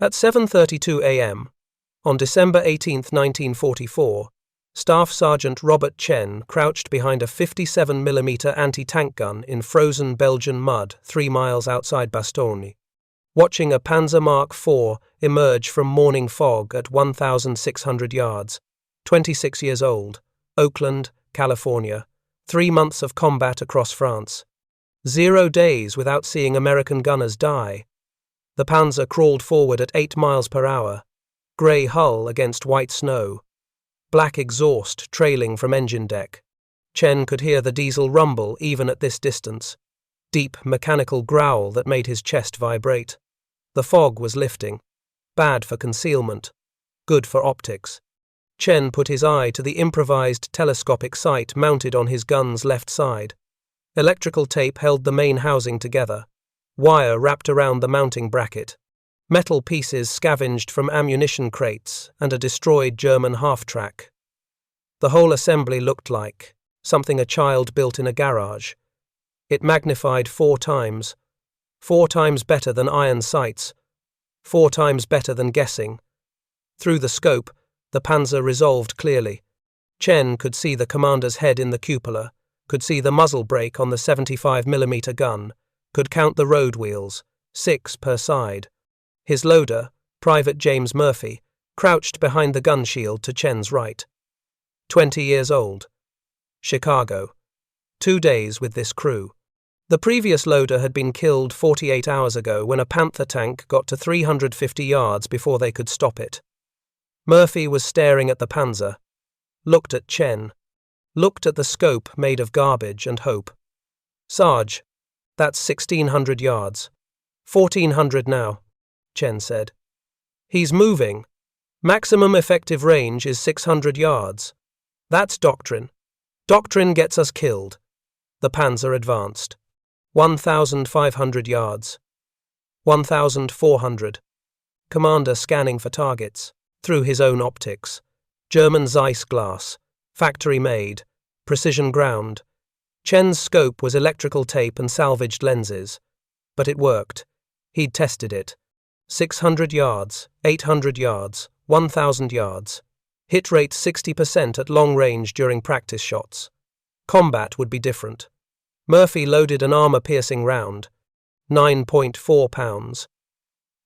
At 7:32 a.m., on December 18, 1944, Staff Sergeant Robert Chen crouched behind a 57mm anti-tank gun in frozen Belgian mud 3 miles outside Bastogne, watching a Panzer Mark IV emerge from morning fog at 1,600 yards. 26 years old, Oakland, California, 3 months of combat across France. 0 days without seeing American gunners die. The Panzer crawled forward at 8 miles per hour, grey hull against white snow, black exhaust trailing from engine deck. Chen could hear the diesel rumble even at this distance, deep mechanical growl that made his chest vibrate. The fog was lifting, bad for concealment, good for optics. Chen put his eye to the improvised telescopic sight mounted on his gun's left side. Electrical tape held the main housing together, wire wrapped around the mounting bracket, metal pieces scavenged from ammunition crates and a destroyed German half-track. The whole assembly looked like something a child built in a garage. It magnified 4 times, 4 times better than iron sights, 4 times better than guessing. Through the scope, the Panzer resolved clearly. Chen could see the commander's head in the cupola, could see the muzzle brake on the 75mm gun, could count the road wheels, 6 per side. His loader, Private James Murphy, crouched behind the gun shield to Chen's right. 20 years old. Chicago. 2 days with this crew. The previous loader had been killed 48 hours ago when a Panther tank got to 350 yards before they could stop it. Murphy was staring at the Panzer, looked at Chen, looked at the scope made of garbage and hope. Sarge, that's 1,600 yards. 1,400 now, Chen said. He's moving. Maximum effective range is 600 yards. That's doctrine. Doctrine gets us killed. The Panzer advanced. 1,500 yards. 1,400. Commander scanning for targets, through his own optics. German Zeiss glass, factory made, precision ground. Chen's scope was electrical tape and salvaged lenses. But it worked. He'd tested it. 600 yards, 800 yards, 1,000 yards. Hit rate 60% at long range during practice shots. Combat would be different. Murphy loaded an armor-piercing round, 9.4 pounds.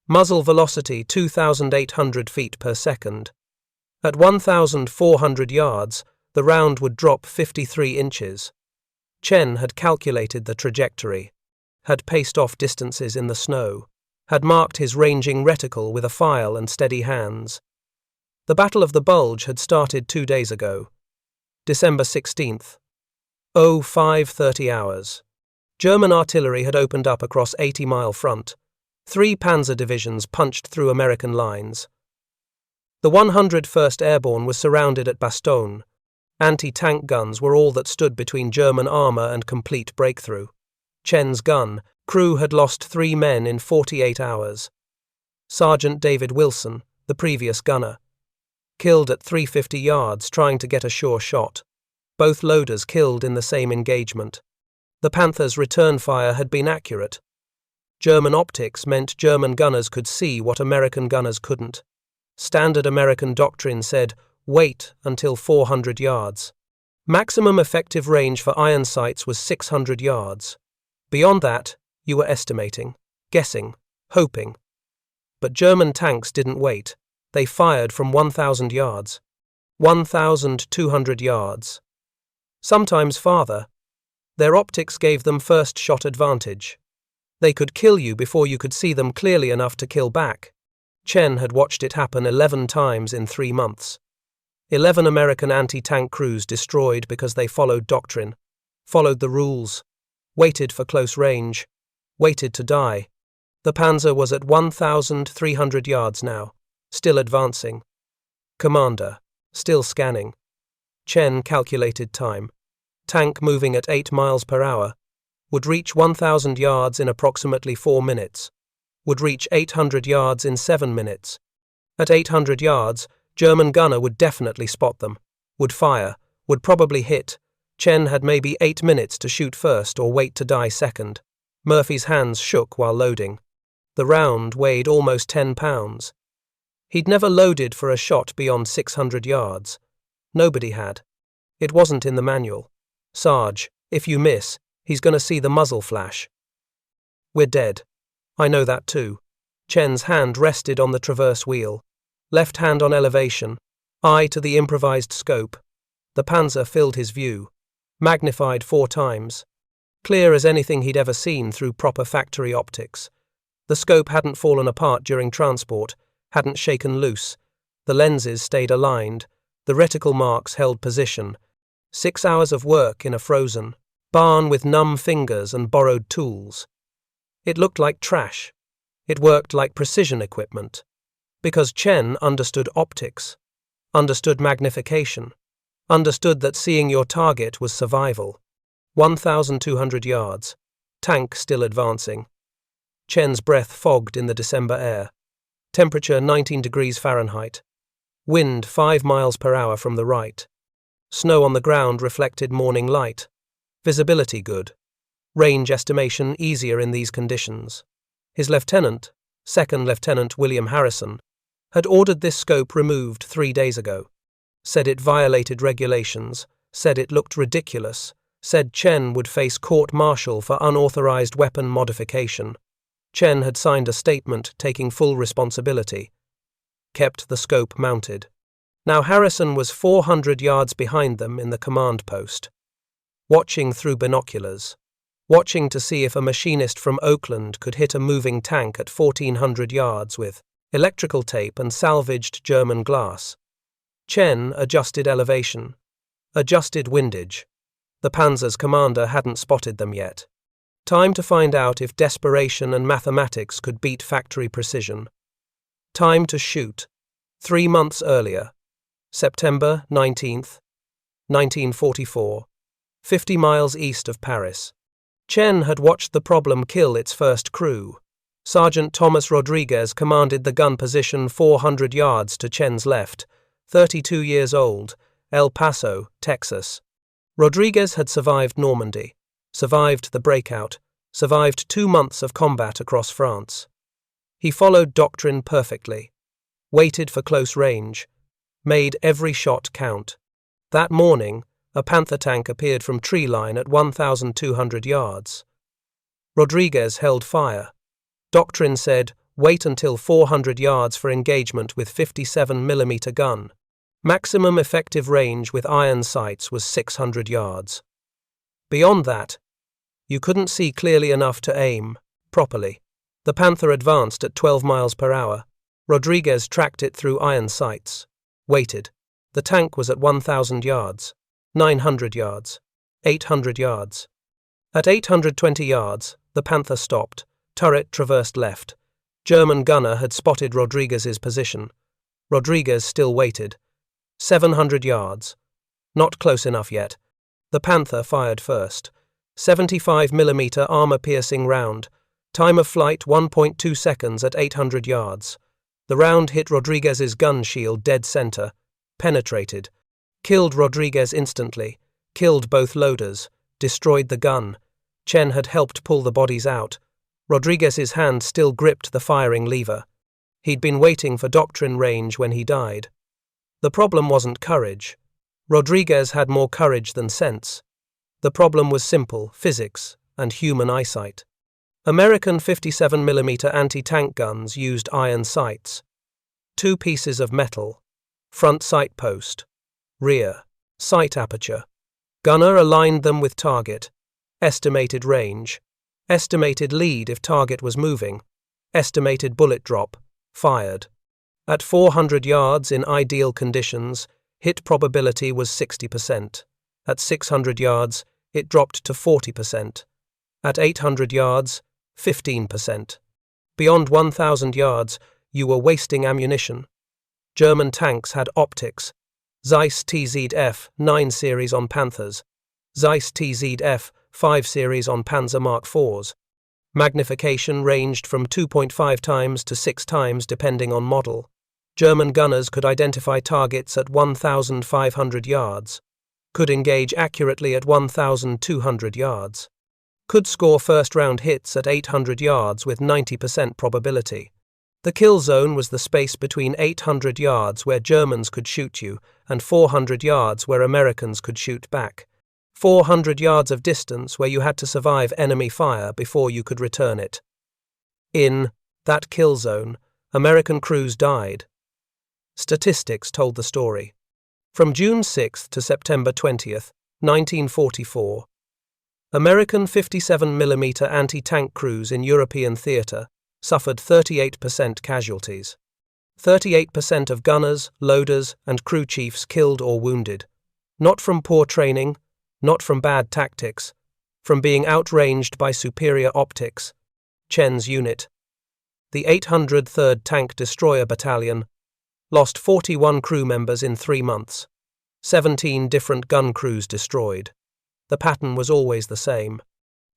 Muzzle velocity 2,800 feet per second. At 1,400 yards, the round would drop 53 inches. Chen had calculated the trajectory, had paced off distances in the snow, had marked his ranging reticle with a file and steady hands. The Battle of the Bulge had started 2 days ago, December 16th. 05:30 hours. German artillery had opened up across 80-mile front. 3 Panzer divisions punched through American lines. The 101st Airborne was surrounded at Bastogne. Anti-tank guns were all that stood between German armor and complete breakthrough. Chen's gun crew had lost 3 men in 48 hours. Sergeant David Wilson, the previous gunner, killed at 350 yards trying to get a sure shot. Both loaders killed in the same engagement. The Panther's return fire had been accurate. German optics meant German gunners could see what American gunners couldn't. Standard American doctrine said, wait until 400 yards. Maximum effective range for iron sights was 600 yards. Beyond that, you were estimating, guessing, hoping. But German tanks didn't wait. They fired from 1,000 yards. 1,200 yards. Sometimes farther. Their optics gave them first shot advantage. They could kill you before you could see them clearly enough to kill back. Chen had watched it happen 11 times in 3 months. 11 American anti-tank crews destroyed because they followed doctrine, followed the rules, waited for close range, waited to die. The Panzer was at 1,300 yards now, still advancing. Commander, still scanning. Chen calculated time. Tank moving at 8 miles per hour. Would reach 1,000 yards in approximately 4 minutes. Would reach 800 yards in 7 minutes. At 800 yards, German gunner would definitely spot them. Would fire. Would probably hit. Chen had maybe 8 minutes to shoot first or wait to die second. Murphy's hands shook while loading. The round weighed almost 10 pounds. He'd never loaded for a shot beyond 600 yards. Nobody had. It wasn't in the manual. Sarge, if you miss, he's going to see the muzzle flash. We're dead. I know that too. Chen's hand rested on the traverse wheel. Left hand on elevation, eye to the improvised scope. The Panzer filled his view. Magnified 4 times. Clear as anything he'd ever seen through proper factory optics. The scope hadn't fallen apart during transport, hadn't shaken loose. The lenses stayed aligned. The reticle marks held position. 6 hours of work in a frozen barn with numb fingers and borrowed tools. It looked like trash. It worked like precision equipment. Because Chen understood optics, understood magnification, understood that seeing your target was survival. 1,200 yards. Tank still advancing. Chen's breath fogged in the December air. Temperature 19 degrees Fahrenheit. Wind 5 miles per hour from the right. Snow on the ground reflected morning light. Visibility good. Range estimation easier in these conditions. His lieutenant, Second Lieutenant William Harrison, had ordered this scope removed 3 days ago. Said it violated regulations, said it looked ridiculous, said Chen would face court-martial for unauthorized weapon modification. Chen had signed a statement taking full responsibility. Kept the scope mounted. Now Harrison was 400 yards behind them in the command post. Watching through binoculars. Watching to see if a machinist from Oakland could hit a moving tank at 1,400 yards with electrical tape and salvaged German glass. Chen adjusted elevation. Adjusted windage. The Panzer's commander hadn't spotted them yet. Time to find out if desperation and mathematics could beat factory precision. Time to shoot. 3 months earlier. September 19th, 1944. 50 miles east of Paris. Chen had watched the problem kill its first crew. Sergeant Thomas Rodriguez commanded the gun position 400 yards to Chen's left, 32 years old, El Paso, Texas. Rodriguez had survived Normandy, survived the breakout, survived 2 months of combat across France. He followed doctrine perfectly, waited for close range, made every shot count. That morning, a Panther tank appeared from tree line at 1,200 yards. Rodriguez held fire. Doctrine said, wait until 400 yards for engagement with 57mm gun. Maximum effective range with iron sights was 600 yards. Beyond that, you couldn't see clearly enough to aim properly. The Panther advanced at 12 miles per hour. Rodriguez tracked it through iron sights. Waited. The tank was at 1,000 yards. 900 yards. 800 yards. At 820 yards, the Panther stopped. Turret traversed left. German gunner had spotted Rodriguez's position. Rodriguez still waited. 700 yards. Not close enough yet. The Panther fired first. 75mm armor-piercing round. Time of flight 1.2 seconds at 800 yards. The round hit Rodriguez's gun shield dead center. Penetrated. Killed Rodriguez instantly. Killed both loaders. Destroyed the gun. Chen had helped pull the bodies out. Rodriguez's hand still gripped the firing lever. He'd been waiting for doctrine range when he died. The problem wasn't courage. Rodriguez had more courage than sense. The problem was simple, physics and human eyesight. American 57mm anti-tank guns used iron sights. 2 pieces of metal. Front sight post. Rear. Sight aperture. Gunner aligned them with target. Estimated range. Estimated lead if target was moving. Estimated bullet drop. Fired. At 400 yards in ideal conditions, hit probability was 60%. At 600 yards, it dropped to 40%. At 800 yards, 15%. Beyond 1,000 yards, you were wasting ammunition. German tanks had optics. Zeiss TZF 9 series on Panthers. Zeiss TZF 5 series on Panzer Mark IVs. Magnification ranged from 2.5 times to 6 times depending on model. German gunners could identify targets at 1,500 yards. Could engage accurately at 1,200 yards. Could score first-round hits at 800 yards with 90% probability. The kill zone was the space between 800 yards where Germans could shoot you and 400 yards where Americans could shoot back. 400 yards of distance where you had to survive enemy fire before you could return it. In that kill zone, American crews died. Statistics told the story. From June 6 to September 20, 1944, American 57mm anti-tank crews in European theatre suffered 38% casualties. 38% of gunners, loaders, and crew chiefs killed or wounded. Not from poor training, not from bad tactics, from being outranged by superior optics. Chen's unit, the 803rd Tank Destroyer Battalion, lost 41 crew members in 3 months. 17 different gun crews destroyed. The pattern was always the same.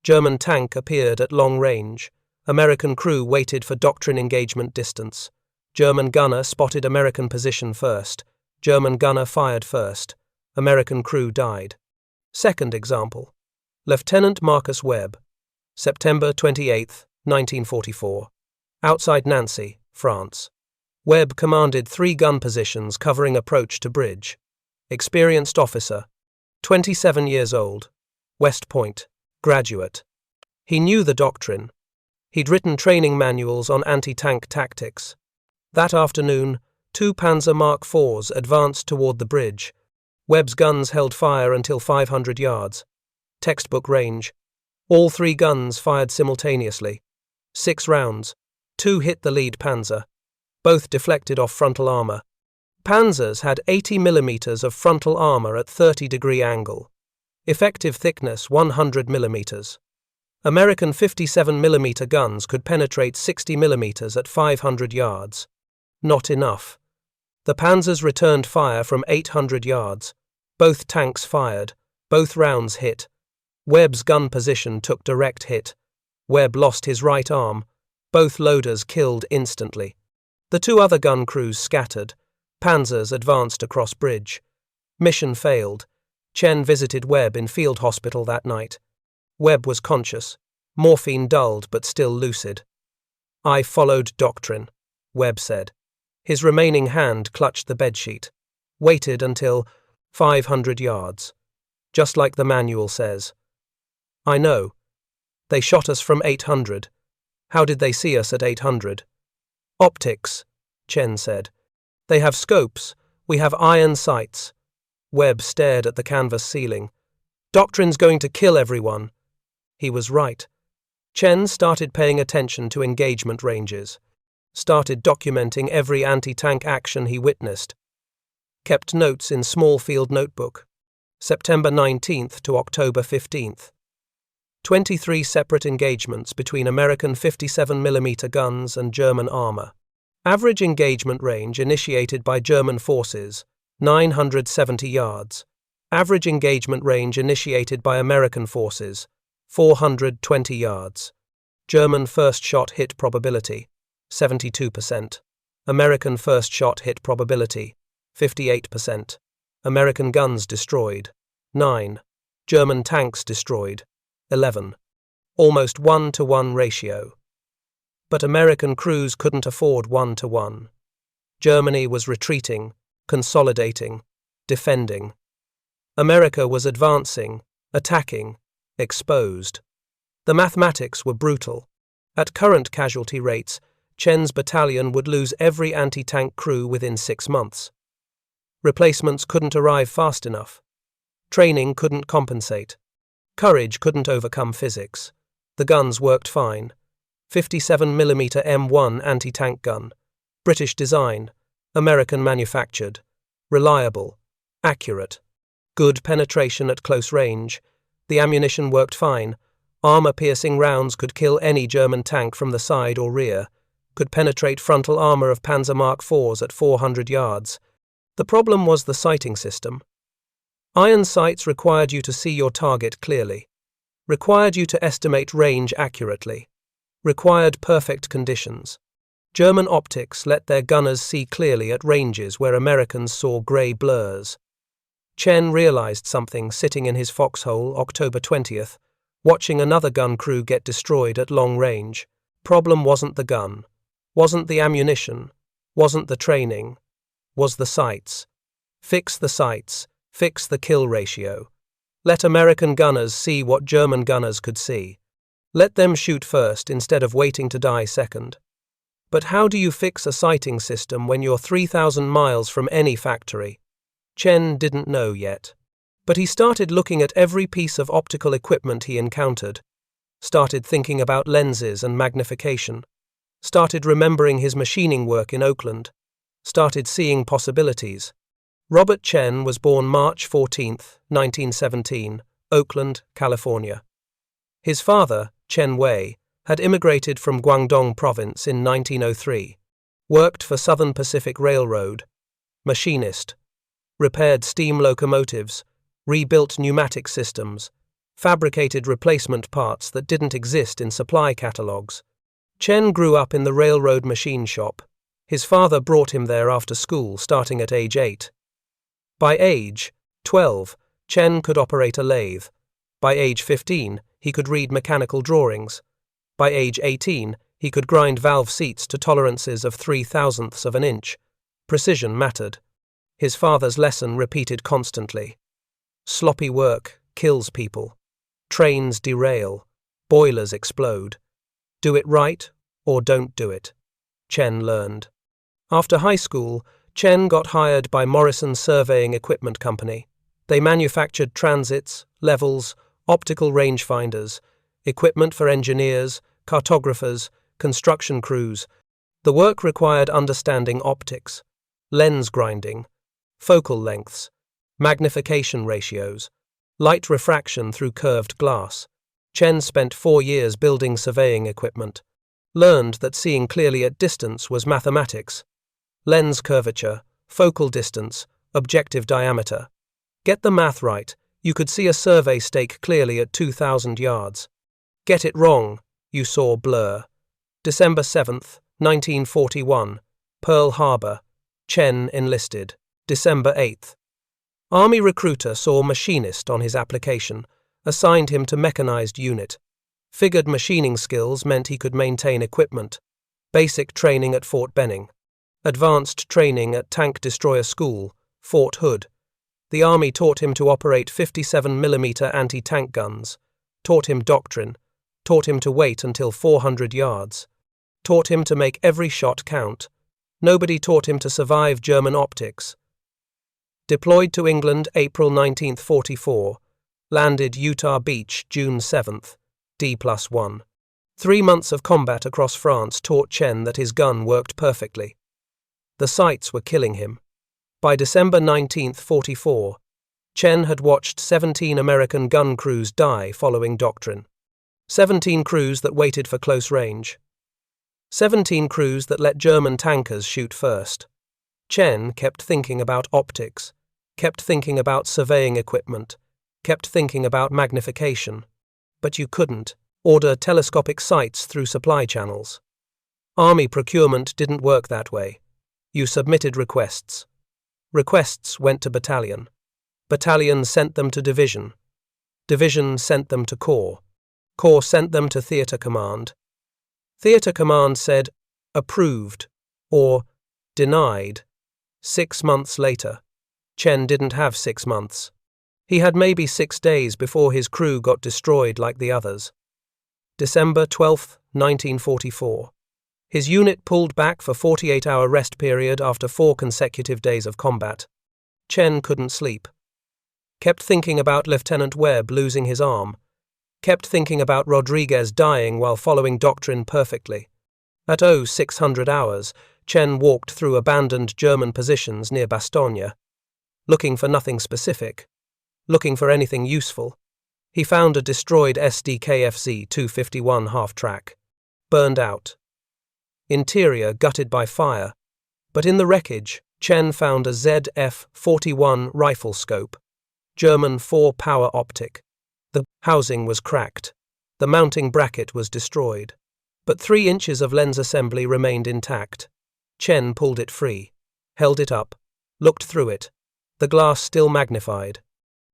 German tank appeared at long range. American crew waited for doctrine engagement distance. German gunner spotted American position first. German gunner fired first. American crew died. Second example. Lieutenant Marcus Webb, September 28, 1944. Outside Nancy, France. Webb commanded 3 gun positions covering approach to bridge. Experienced officer. 27 years old. West Point. Graduate. He knew the doctrine. He'd written training manuals on anti-tank tactics. That afternoon, 2 Panzer Mark IVs advanced toward the bridge. Webb's guns held fire until 500 yards. Textbook range. All 3 guns fired simultaneously. 6 rounds. 2 hit the lead Panzer. Both deflected off frontal armor. Panzers had 80mm of frontal armor at 30-degree angle. Effective thickness 100mm. American 57mm guns could penetrate 60mm at 500 yards. Not enough. The Panzers returned fire from 800 yards. Both tanks fired. Both rounds hit. Webb's gun position took direct hit. Webb lost his right arm. Both loaders killed instantly. The 2 other gun crews scattered. Panzers advanced across bridge. Mission failed. Chen visited Webb in field hospital that night. Webb was conscious. Morphine dulled but still lucid. "I followed doctrine," Webb said. His remaining hand clutched the bedsheet. Waited until 500 yards. Just like the manual says. "I know. They shot us from 800. How did they see us at 800? "Optics," Chen said. "They have scopes. We have iron sights." Webb stared at the canvas ceiling. "Doctrine's going to kill everyone." He was right. Chen started paying attention to engagement ranges. Started documenting every anti-tank action he witnessed. Kept notes in small field notebook. September 19th to October 15th. 23 separate engagements between American 57mm guns and German armor. Average engagement range initiated by German forces, 970 yards. Average engagement range initiated by American forces, 420 yards. German first shot hit probability, 72%. American first shot hit probability, 58%. American guns destroyed, 9. German tanks destroyed, 11. Almost 1-to-1 ratio. But American crews couldn't afford 1-to-1. Germany was retreating, consolidating, defending. America was advancing, attacking, exposed. The mathematics were brutal. At current casualty rates, Chen's battalion would lose every anti-tank crew within 6 months. Replacements couldn't arrive fast enough. Training couldn't compensate. Courage couldn't overcome physics. The guns worked fine. 57mm M1 anti-tank gun. British design. American manufactured. Reliable. Accurate. Good penetration at close range. The ammunition worked fine. Armor-piercing rounds could kill any German tank from the side or rear. Could penetrate frontal armor of Panzer Mark IVs at 400 yards. The problem was the sighting system. Iron sights required you to see your target clearly. Required you to estimate range accurately. Required perfect conditions. German optics let their gunners see clearly at ranges where Americans saw grey blurs. Chen realized something sitting in his foxhole October 20th, watching another gun crew get destroyed at long range. Problem wasn't the gun, wasn't the ammunition, wasn't the training, was the sights. Fix the sights, fix the kill ratio. Let American gunners see what German gunners could see. Let them shoot first instead of waiting to die second. But how do you fix a sighting system when you're 3,000 miles from any factory? Chen didn't know yet. But he started looking at every piece of optical equipment he encountered, started thinking about lenses and magnification, started remembering his machining work in Oakland, started seeing possibilities. Robert Chen was born March 14, 1917, Oakland, California. His father, Chen Wei, had immigrated from Guangdong province in 1903, worked for Southern Pacific Railroad, machinist, repaired steam locomotives, rebuilt pneumatic systems, fabricated replacement parts that didn't exist in supply catalogues. Chen grew up in the railroad machine shop. His father brought him there after school, starting at age 8. By age 12, Chen could operate a lathe. By age 15, he could read mechanical drawings. By age 18, he could grind valve seats to tolerances of 0.003 of an inch. Precision mattered. His father's lesson repeated constantly. Sloppy work kills people. Trains derail. Boilers explode. Do it right or don't do it. Chen learned. After high school, Chen got hired by Morrison Surveying Equipment Company. They manufactured transits, levels, optical rangefinders, equipment for engineers, cartographers, construction crews. The work required understanding optics, lens grinding, focal lengths, magnification ratios, light refraction through curved glass. Chen spent 4 years building surveying equipment, learned that seeing clearly at distance was mathematics. Lens curvature, focal distance, objective diameter. Get the math right, you could see a survey stake clearly at 2,000 yards. Get it wrong, you saw blur. December 7, 1941, Pearl Harbor. Chen enlisted. December 8. Army recruiter saw machinist on his application, assigned him to mechanized unit. Figured machining skills meant he could maintain equipment. Basic training at Fort Benning. Advanced training at Tank Destroyer School, Fort Hood. The Army taught him to operate 57mm anti-tank guns, taught him doctrine, taught him to wait until 400 yards, taught him to make every shot count. Nobody taught him to survive German optics. Deployed to England April 1944, landed Utah Beach June 7th, D+1. 3 months of combat across France taught Chen that his gun worked perfectly. The sights were killing him. By December 1944, Chen had watched 17 American gun crews die following doctrine. 17 crews that waited for close range. 17 crews that let German tankers shoot first. Chen kept thinking about optics, kept thinking about surveying equipment, kept thinking about magnification. But you couldn't order telescopic sights through supply channels. Army procurement didn't work that way. You submitted requests. Requests went to battalion. Battalion sent them to division. Division sent them to corps. Corps sent them to theater command. Theater command said, approved, or denied. 6 months later. Chen didn't have 6 months. He had maybe 6 days before his crew got destroyed like the others. December 12, 1944. His unit pulled back for 48-hour rest period after 4 consecutive days of combat. Chen couldn't sleep. Kept thinking about Lieutenant Webb losing his arm. Kept thinking about Rodriguez dying while following doctrine perfectly. At 0600 hours, Chen walked through abandoned German positions near Bastogne. Looking for nothing specific. Looking for anything useful. He found a destroyed SDKFZ 251 half-track. Burned out. Interior gutted by fire, but in the wreckage, Chen found a ZF-41 rifle scope, German 4-power optic. The housing was cracked. The mounting bracket was destroyed, but 3 inches of lens assembly remained intact. Chen pulled it free, held it up, looked through it. The glass still magnified,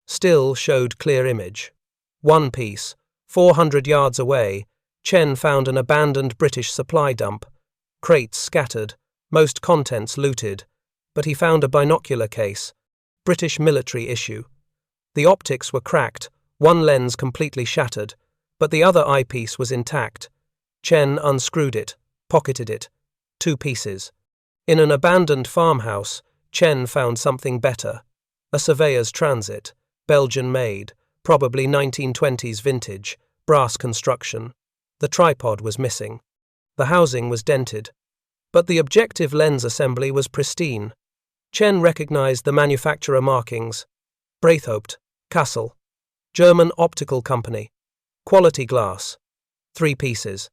still showed clear image. One piece, 400 yards away, Chen found an abandoned British supply dump. Crates scattered, most contents looted, but he found a binocular case. British military issue. The optics were cracked, one lens completely shattered, but the other eyepiece was intact. Chen unscrewed it, pocketed it. 2 pieces. In an abandoned farmhouse, Chen found something better. A surveyor's transit, Belgian-made, probably 1920s vintage, brass construction. The tripod was missing. The housing was dented. But the objective lens assembly was pristine. Chen recognized the manufacturer markings. Braithwaite, Kassel. German optical company. Quality glass. 3 pieces.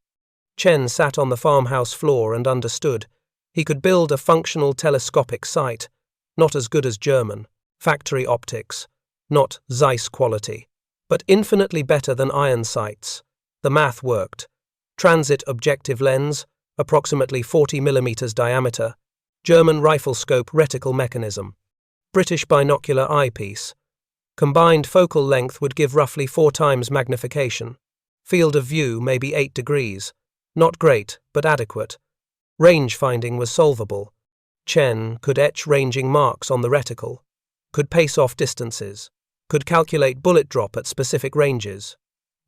Chen sat on the farmhouse floor and understood. He could build a functional telescopic sight, not as good as German, factory optics, not Zeiss quality, but infinitely better than iron sights. The math worked. Transit objective lens, approximately 40 mm diameter, German rifle scope reticle mechanism, British binocular eyepiece. Combined focal length would give roughly 4 times magnification. Field of view maybe 8 degrees. Not great, but adequate. Range finding was solvable. Chen could etch ranging marks on the reticle, could pace off distances, could calculate bullet drop at specific ranges,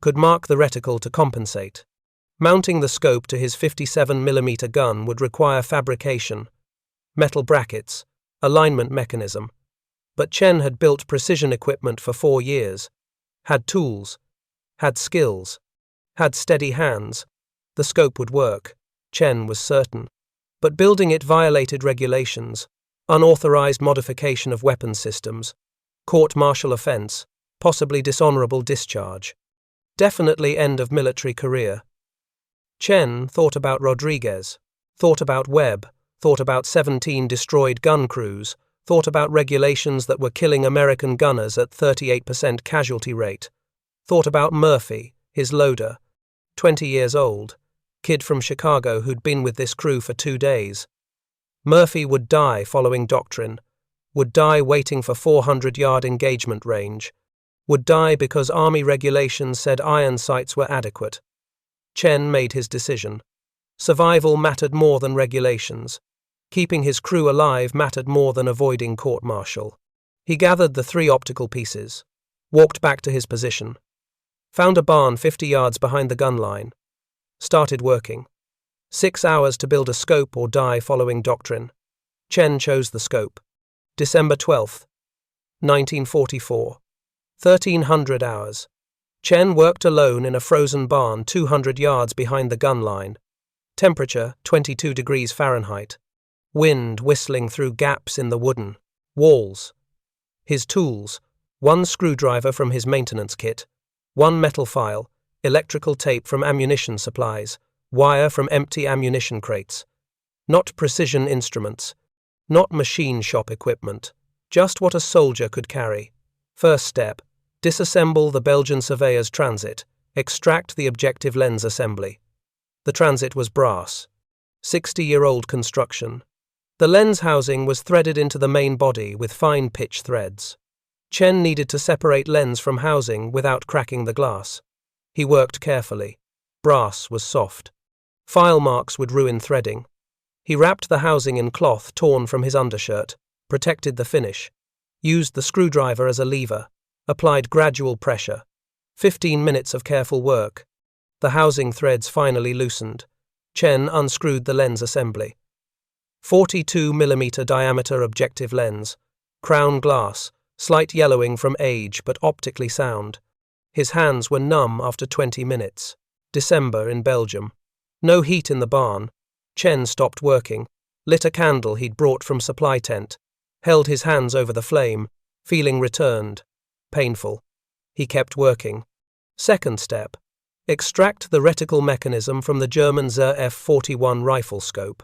could mark the reticle to compensate. Mounting the scope to his 57 mm gun would require fabrication, metal brackets, alignment mechanism. But Chen had built precision equipment for 4 years, had tools, had skills, had steady hands. The scope would work, Chen was certain. But building it violated regulations, unauthorized modification of weapons systems, court-martial offense, possibly dishonorable discharge. Definitely end of military career. Chen thought about Rodriguez, thought about Webb, thought about 17 destroyed gun crews, thought about regulations that were killing American gunners at 38% casualty rate, thought about Murphy, his loader, 20 years old, kid from Chicago who'd been with this crew for 2 days. Murphy would die following doctrine, would die waiting for 400-yard engagement range, would die because Army regulations said iron sights were adequate. Chen made his decision. Survival mattered more than regulations. Keeping his crew alive mattered more than avoiding court-martial. He gathered the 3 optical pieces, walked back to his position, found a barn 50 yards behind the gun line, started working. 6 hours to build a scope or die following doctrine. Chen chose the scope. December 12, 1944. 1300 hours. Chen worked alone in a frozen barn 200 yards behind the gun line. Temperature 22 degrees Fahrenheit. Wind whistling through gaps in the wooden walls. His tools: 1 screwdriver from his maintenance kit, 1 metal file, electrical tape from ammunition supplies, wire from empty ammunition crates. Not precision instruments, not machine shop equipment, just what a soldier could carry. First step: disassemble the Belgian surveyor's transit, extract the objective lens assembly. The transit was brass, 60-year-old construction. The lens housing was threaded into the main body with fine pitch threads. Chen needed to separate lens from housing without cracking the glass. He worked carefully. Brass was soft. File marks would ruin threading. He wrapped the housing in cloth torn from his undershirt, protected the finish, used the screwdriver as a lever, applied gradual pressure. 15 minutes of careful work. The housing threads finally loosened. Chen unscrewed the lens assembly. 42 mm diameter objective lens, crown glass, slight yellowing from age but optically sound. His hands were numb after 20 minutes. December in Belgium. No heat in the barn. Chen stopped working, lit a candle he'd brought from supply tent, held his hands over the flame, feeling returned. Painful. He kept working. Second step: extract the reticle mechanism from the German Zur F-41 rifle scope.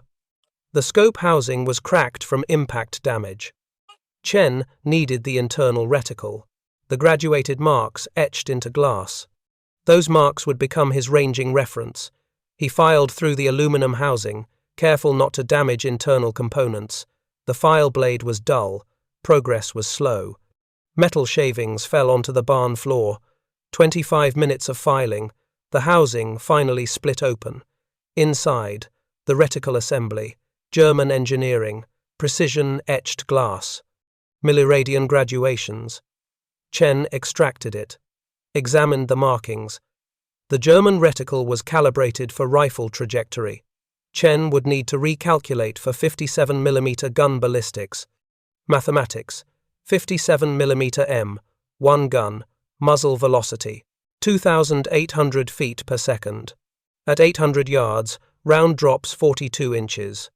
The scope housing was cracked from impact damage. Chen needed the internal reticle, the graduated marks etched into glass. Those marks would become his ranging reference. He filed through the aluminum housing, careful not to damage internal components. The file blade was dull, progress was slow. Metal shavings fell onto the barn floor. 25 minutes of filing, the housing finally split open. Inside, the reticle assembly, German engineering, precision etched glass, milliradian graduations. Chen extracted it, examined the markings. The German reticle was calibrated for rifle trajectory. Chen would need to recalculate for 57mm gun ballistics. Mathematics: 57mm M, 1 gun, muzzle velocity, 2,800 feet per second. At 800 yards, round drops 42 inches.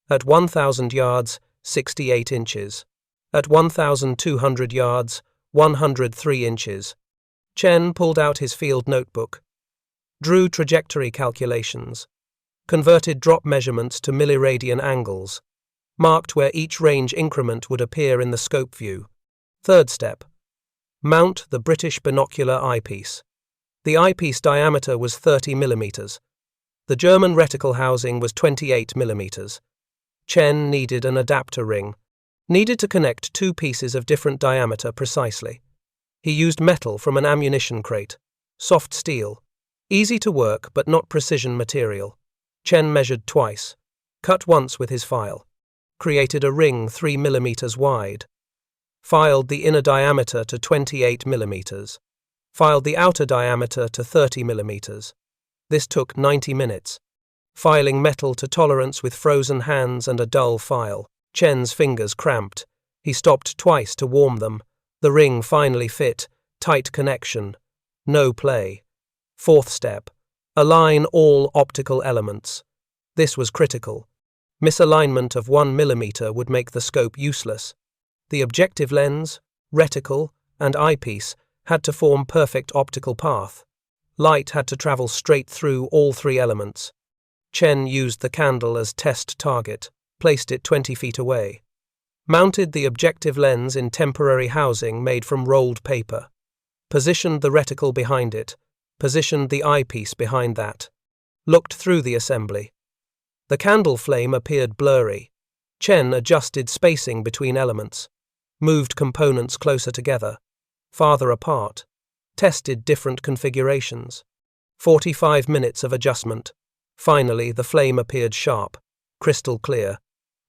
At 1,000 yards, 68 inches. At 1,200 yards, 103 inches. Chen pulled out his field notebook, drew trajectory calculations, converted drop measurements to milliradian angles, marked where each range increment would appear in the scope view. Third step: mount the British binocular eyepiece. The eyepiece diameter was 30 millimeters. The German reticle housing was 28 millimeters. Chen needed an adapter ring, needed to connect two pieces of different diameter precisely. He used metal from an ammunition crate, soft steel, easy to work but not precision material. Chen measured twice, cut once with his file, created a ring 3 millimeters wide, filed the inner diameter to 28 millimeters, filed the outer diameter to 30 millimeters. This took 90 minutes. Filing metal to tolerance with frozen hands and a dull file. Chen's fingers cramped. He stopped twice to warm them. The ring finally fit. Tight connection. No play. Fourth step: align all optical elements. This was critical. Misalignment of 1 millimeter would make the scope useless. The objective lens, reticle, and eyepiece had to form perfect optical path. Light had to travel straight through all three elements. Chen used the candle as test target, placed it 20 feet away, mounted the objective lens in temporary housing made from rolled paper, positioned the reticle behind it, positioned the eyepiece behind that, looked through the assembly. The candle flame appeared blurry. Chen adjusted spacing between elements, moved components closer together, farther apart, tested different configurations. 45 minutes of adjustment. Finally, the flame appeared sharp, crystal clear,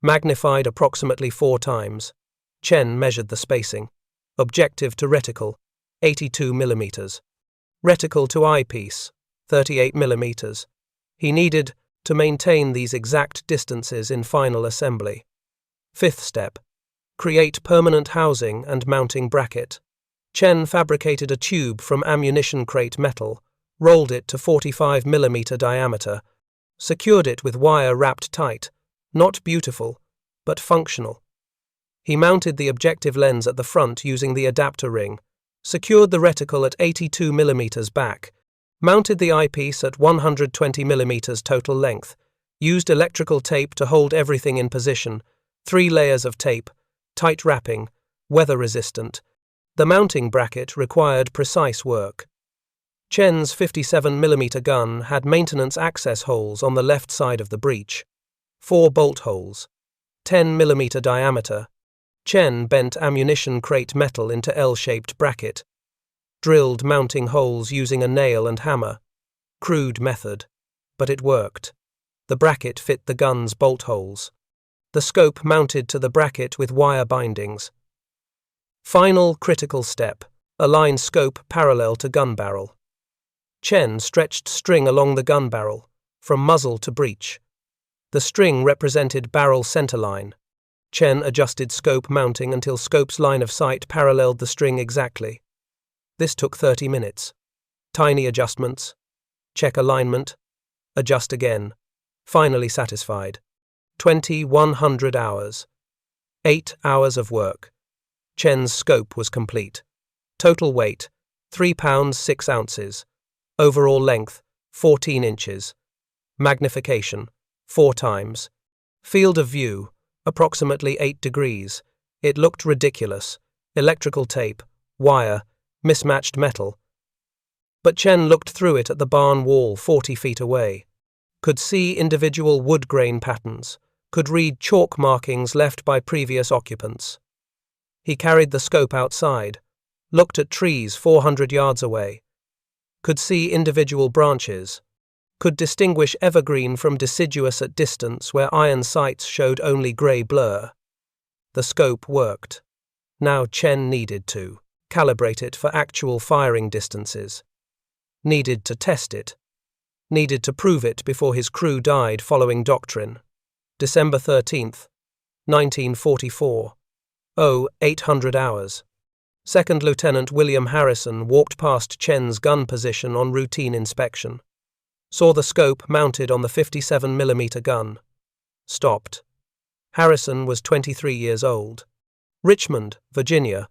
magnified approximately 4 times. Chen measured the spacing. Objective to reticle, 82 millimeters. Reticle to eyepiece, 38 millimeters. He needed to maintain these exact distances in final assembly. Fifth step: create permanent housing and mounting bracket. Chen fabricated a tube from ammunition crate metal, rolled it to 45 millimeter diameter, secured it with wire wrapped tight, not beautiful, but functional. He mounted the objective lens at the front using the adapter ring, secured the reticle at 82 millimeters back, mounted the eyepiece at 120 millimeters total length, used electrical tape to hold everything in position, 3 layers of tape, tight wrapping, weather resistant. The mounting bracket required precise work. Chen's 57mm gun had maintenance access holes on the left side of the breech, 4 bolt holes, 10mm diameter. Chen bent ammunition crate metal into L-shaped bracket, drilled mounting holes using a nail and hammer. Crude method, but it worked. The bracket fit the gun's bolt holes. The scope mounted to the bracket with wire bindings. Final critical step: align scope parallel to gun barrel. Chen stretched string along the gun barrel, from muzzle to breech. The string represented barrel centerline. Chen adjusted scope mounting until scope's line of sight paralleled the string exactly. This took 30 minutes. Tiny adjustments. Check alignment. Adjust again. Finally satisfied. 2,100 hours. 8 hours of work. Chen's scope was complete. Total weight, 3 pounds 6 ounces. Overall length, 14 inches. Magnification, 4 times. Field of view, approximately 8 degrees. It looked ridiculous. Electrical tape, wire, mismatched metal. But Chen looked through it at the barn wall 40 feet away. Could see individual wood grain patterns. Could read chalk markings left by previous occupants. He carried the scope outside, looked at trees 400 yards away, could see individual branches, could distinguish evergreen from deciduous at distance where iron sights showed only grey blur. The scope worked. Now Chen needed to calibrate it for actual firing distances. Needed to test it. Needed to prove it before his crew died following doctrine. December 13th, 1944. 0800 hours. Second Lieutenant William Harrison walked past Chen's gun position on routine inspection. Saw the scope mounted on the 57mm gun. Stopped. Harrison was 23 years old. Richmond, Virginia.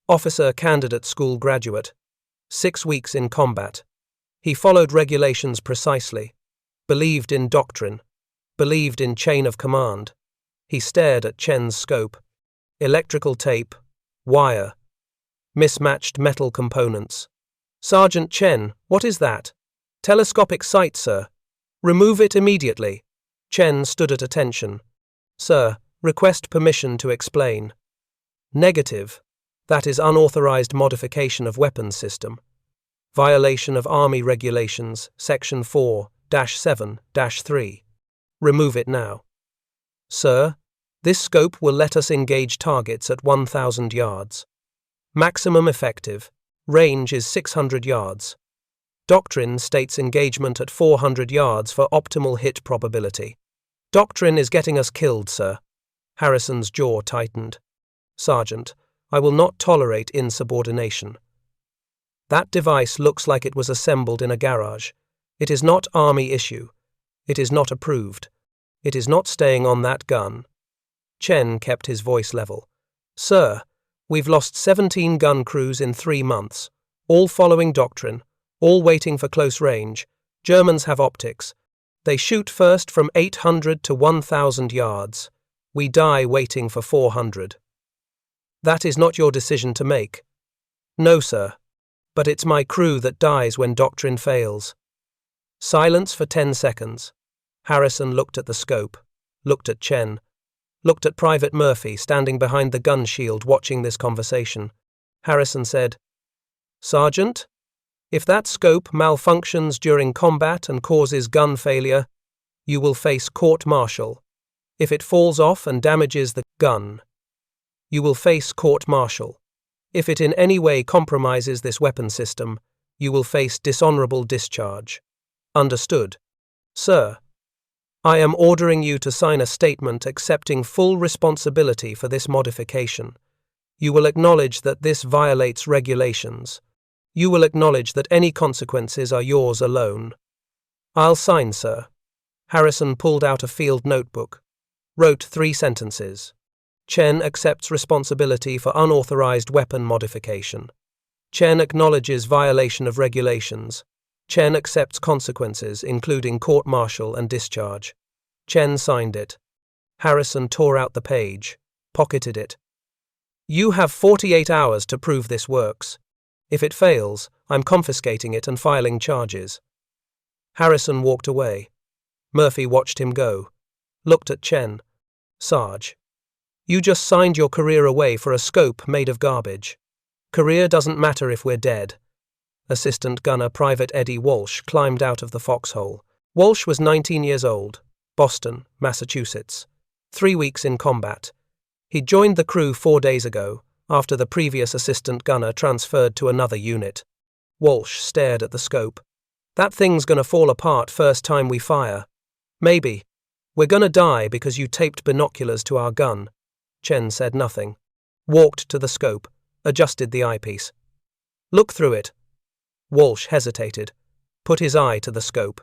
Officer candidate school graduate. 6 weeks in combat. He followed regulations precisely. Believed in doctrine. Believed in chain of command. He stared at Chen's scope. Electrical tape. Wire. Mismatched metal components. Sergeant Chen, what is that? Telescopic sight, sir. Remove it immediately. Chen stood at attention. Sir, request permission to explain. Negative. That is unauthorized modification of weapons system. Violation of Army Regulations, Section 4-7-3. Remove it now. Sir, this scope will let us engage targets at 1,000 yards. Maximum effective. Range is 600 yards. Doctrine states engagement at 400 yards for optimal hit probability. Doctrine is getting us killed, sir. Harrison's jaw tightened. Sergeant, I will not tolerate insubordination. That device looks like it was assembled in a garage. It is not Army issue. It is not approved. It is not staying on that gun. Chen kept his voice level. Sir, we've lost 17 gun crews in 3 months, all following doctrine, all waiting for close range. Germans have optics. They shoot first from 800 to 1,000 yards. We die waiting for 400. That is not your decision to make. No, sir. But it's my crew that dies when doctrine fails. Silence for 10 seconds. Harrison looked at the scope, looked at Chen, looked at Private Murphy standing behind the gun shield watching this conversation. Harrison said, Sergeant, if that scope malfunctions during combat and causes gun failure, you will face court-martial. If it falls off and damages the gun, you will face court-martial. If it in any way compromises this weapon system, you will face dishonorable discharge. Understood. Sir, I am ordering you to sign a statement accepting full responsibility for this modification. You will acknowledge that this violates regulations. You will acknowledge that any consequences are yours alone. I'll sign, sir. Harrison pulled out a field notebook. Wrote 3 sentences. Chen accepts responsibility for unauthorized weapon modification. Chen acknowledges violation of regulations. Chen accepts consequences, including court-martial and discharge. Chen signed it. Harrison tore out the page, pocketed it. You have 48 hours to prove this works. If it fails, I'm confiscating it and filing charges. Harrison walked away. Murphy watched him go. Looked at Chen. Sarge, you just signed your career away for a scope made of garbage. Career doesn't matter if we're dead. Assistant Gunner Private Eddie Walsh climbed out of the foxhole. Walsh was 19 years old, Boston, Massachusetts. 3 weeks in combat. He joined the crew 4 days ago, after the previous assistant gunner transferred to another unit. Walsh stared at the scope. That thing's gonna fall apart first time we fire. Maybe. We're gonna die because you taped binoculars to our gun. Chen said nothing. Walked to the scope, adjusted the eyepiece. Look through it. Walsh hesitated, put his eye to the scope.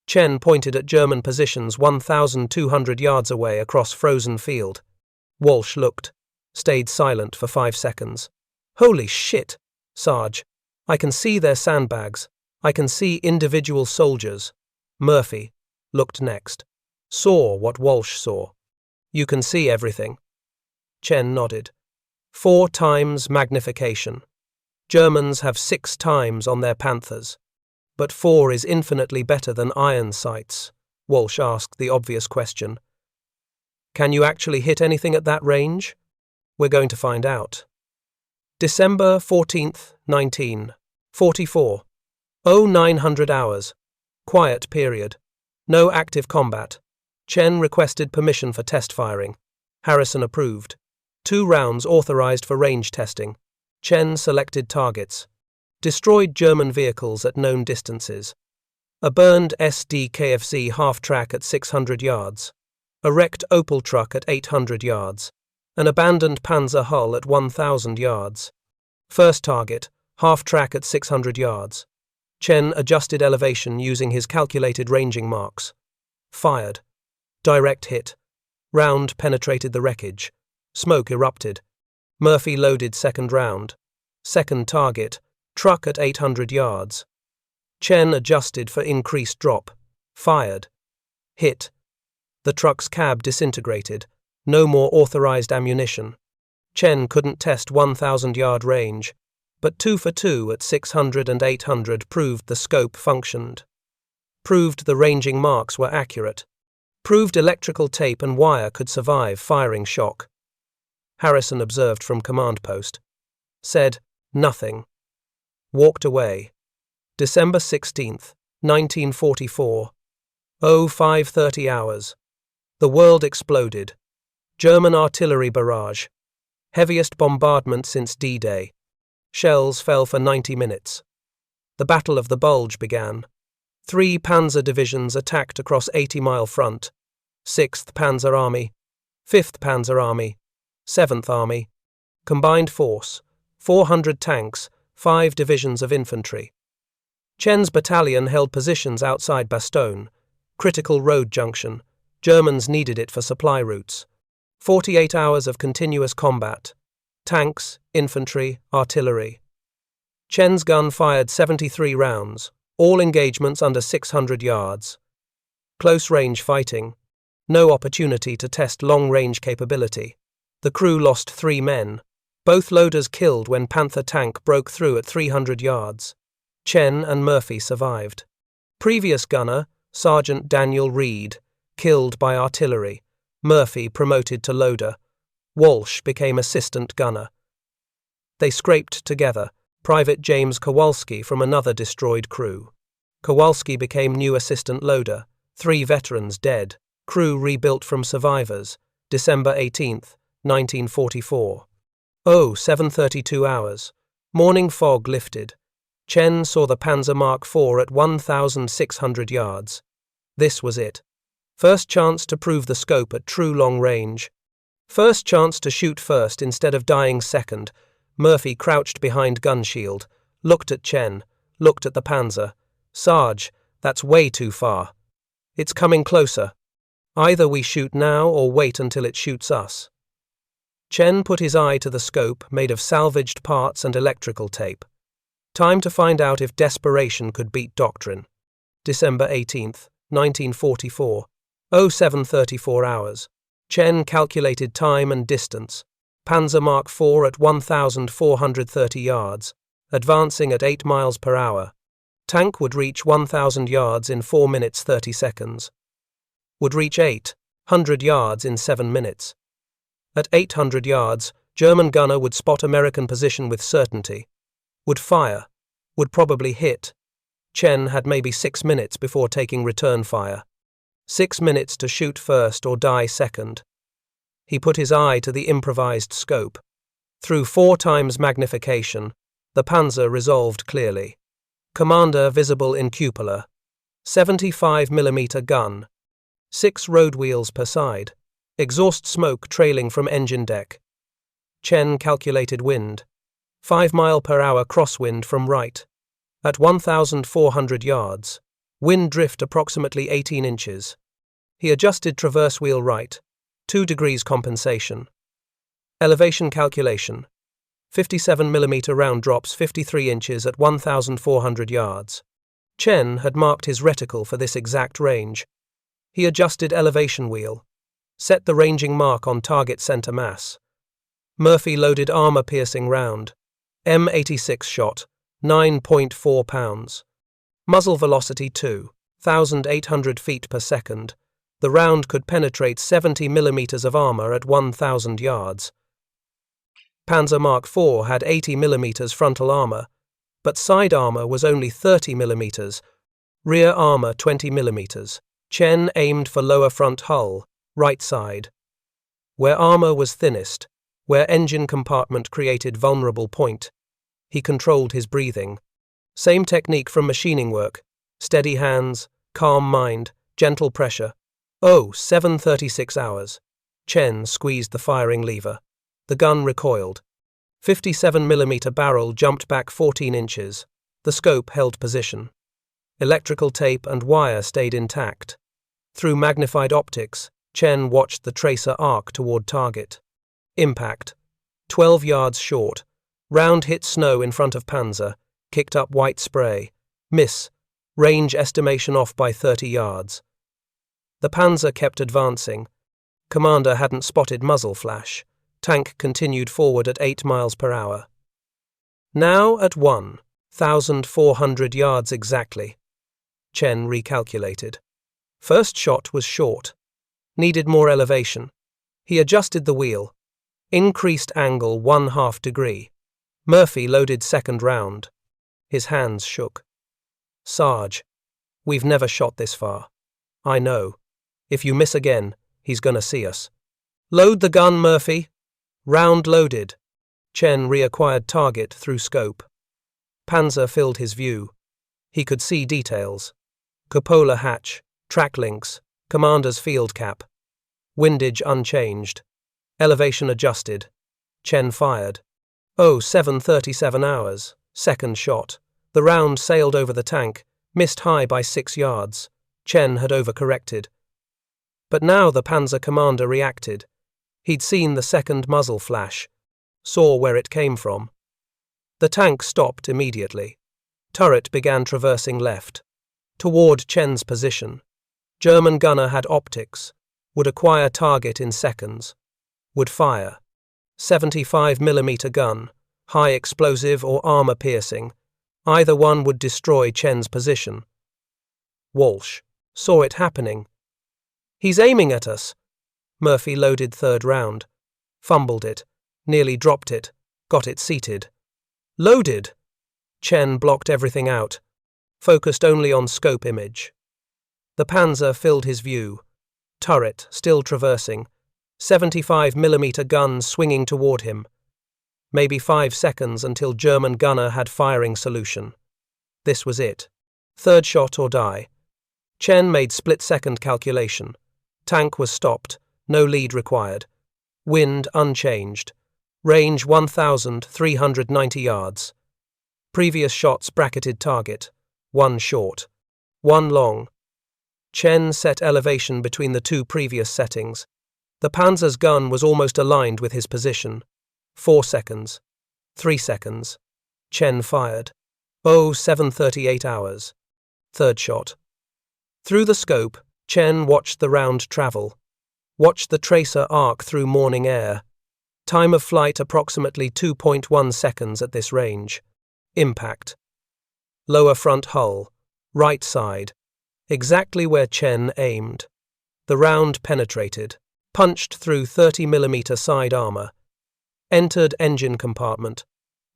Chen pointed at German positions 1,200 yards away across frozen field. Walsh looked, stayed silent for 5 seconds. Holy shit, Sarge. I can see their sandbags. I can see individual soldiers. Murphy looked next. Saw what Walsh saw. You can see everything. Chen nodded. 4 times magnification. Germans have 6 times on their Panthers. But 4 is infinitely better than iron sights. Walsh asked the obvious question. Can you actually hit anything at that range? We're going to find out. December 14th, 1944. 900 hours. Quiet period. No active combat. Chen requested permission for test firing. Harrison approved. 2 rounds authorized for range testing. Chen selected targets. Destroyed German vehicles at known distances. A burned SDKFZ half-track at 600 yards. A wrecked Opel truck at 800 yards. An abandoned Panzer hull at 1,000 yards. First target, half-track at 600 yards. Chen adjusted elevation using his calculated ranging marks. Fired. Direct hit. Round penetrated the wreckage. Smoke erupted. Murphy loaded second round. Second target, truck at 800 yards. Chen adjusted for increased drop. Fired. Hit. The truck's cab disintegrated. No more authorized ammunition. Chen couldn't test 1,000-yard range, but 2 for 2 at 600 and 800 proved the scope functioned. Proved the ranging marks were accurate. Proved electrical tape and wire could survive firing shock. Harrison observed from command post. Said, nothing. Walked away. December 16th, 1944. 05:30 hours. The world exploded. German artillery barrage. Heaviest bombardment since D-Day. Shells fell for 90 minutes. The Battle of the Bulge began. 3 Panzer divisions attacked across 80-mile front. 6th Panzer Army, 5th Panzer Army, 7th Army. Combined force, 400 tanks, 5 divisions of infantry. Chen's battalion held positions outside Bastogne, critical road junction. Germans needed it for supply routes. 48 hours of continuous combat. Tanks, infantry, artillery. Chen's gun fired 73 rounds, all engagements under 600 yards. Close-range fighting. No opportunity to test long-range capability. The crew lost 3 men. Both loaders killed when Panther tank broke through at 300 yards. Chen and Murphy survived. Previous gunner, Sergeant Daniel Reed, killed by artillery. Murphy promoted to loader. Walsh became assistant gunner. They scraped together. Private James Kowalski from another destroyed crew. Kowalski became new assistant loader. 3 veterans dead. Crew rebuilt from survivors. December 18th, 1944. 7:32 hours. Morning fog lifted. Chen saw the Panzer Mark IV at 1,600 yards. This was it. First chance to prove the scope at true long range. First chance to shoot first instead of dying second. Murphy crouched behind gun shield, looked at Chen, looked at the Panzer. Sarge, that's way too far. It's coming closer. Either we shoot now or wait until it shoots us. Chen put his eye to the scope made of salvaged parts and electrical tape. Time to find out if desperation could beat doctrine. December 18th, 1944. 07:34 hours. Chen calculated time and distance. Panzer Mark IV at 1,430 yards, advancing at 8 miles per hour. Tank would reach 1,000 yards in 4 minutes 30 seconds. Would reach 800 yards in 7 minutes. At 800 yards, German gunner would spot American position with certainty. Would fire. Would probably hit. Chen had maybe 6 minutes before taking return fire. 6 minutes to shoot first or die second. He put his eye to the improvised scope. Through 4 times magnification, the Panzer resolved clearly. Commander visible in cupola. 75mm gun. 6 road wheels per side. Exhaust smoke trailing from engine deck. Chen calculated wind. 5 mile per hour crosswind from right. At 1,400 yards. Wind drift approximately 18 inches. He adjusted traverse wheel right. 2 degrees compensation. Elevation calculation. 57mm round drops 53 inches at 1,400 yards. Chen had marked his reticle for this exact range. He adjusted elevation wheel. Set the ranging mark on target center mass. Murphy loaded armor-piercing round. M86 shot, 9.4 pounds. Muzzle velocity 2,800 feet per second. The round could penetrate 70 millimeters of armor at 1,000 yards. Panzer Mark IV had 80 millimeters frontal armor. But side armor was only 30 millimeters, rear armor 20 millimeters. Chen aimed for lower front hull, right side. Where armor was thinnest, where engine compartment created vulnerable point, he controlled his breathing. Same technique from machining work. Steady hands, calm mind, gentle pressure. 7:36 hours. Chen squeezed the firing lever. The gun recoiled. 57mm barrel jumped back 14 inches. The scope held position. Electrical tape and wire stayed intact. Through magnified optics, Chen watched the tracer arc toward target. Impact. 12 yards short. Round hit snow in front of Panzer. Kicked up white spray. Miss. Range estimation off by 30 yards. The Panzer kept advancing. Commander hadn't spotted muzzle flash. Tank continued forward at 8 miles per hour. Now at 1,400 yards exactly. Chen recalculated. First shot was short. Needed more elevation. He adjusted the wheel. Increased angle 1/2 degree. Murphy loaded second round. His hands shook. Sarge, we've never shot this far. I know. If you miss again, he's gonna see us. Load the gun, Murphy. Round loaded. Chen reacquired target through scope. Panzer filled his view. He could see details. Cupola hatch, track links, commander's field cap. Windage unchanged. Elevation adjusted. Chen fired. 7:37 hours. Second shot. The round sailed over the tank, missed high by 6 yards. Chen had overcorrected. But now the Panzer commander reacted. He'd seen the second muzzle flash, saw where it came from. The tank stopped immediately. Turret began traversing left, toward Chen's position. German gunner had optics, would acquire target in seconds, would fire. 75mm gun, high explosive or armor piercing. Either one would destroy Chen's position. Walsh saw it happening. He's aiming at us. Murphy loaded third round. Fumbled it. Nearly dropped it. Got it seated. Loaded. Chen blocked everything out. Focused only on scope image. The Panzer filled his view. Turret still traversing. 75mm gun swinging toward him. Maybe 5 seconds until German gunner had firing solution. This was it. Third shot or die. Chen made split-second calculation. Tank was stopped. No lead required. Wind unchanged. Range 1,390 yards. Previous shots bracketed target. 1 short. 1 long. Chen set elevation between the 2 previous settings. The Panzer's gun was almost aligned with his position. 4 seconds. 3 seconds. Chen fired. 7:38 hours. Third shot. Through the scope, Chen watched the round travel. Watched the tracer arc through morning air. Time of flight approximately 2.1 seconds at this range. Impact. Lower front hull. Right side. Exactly where Chen aimed. The round penetrated. Punched through 30mm side armor. Entered engine compartment.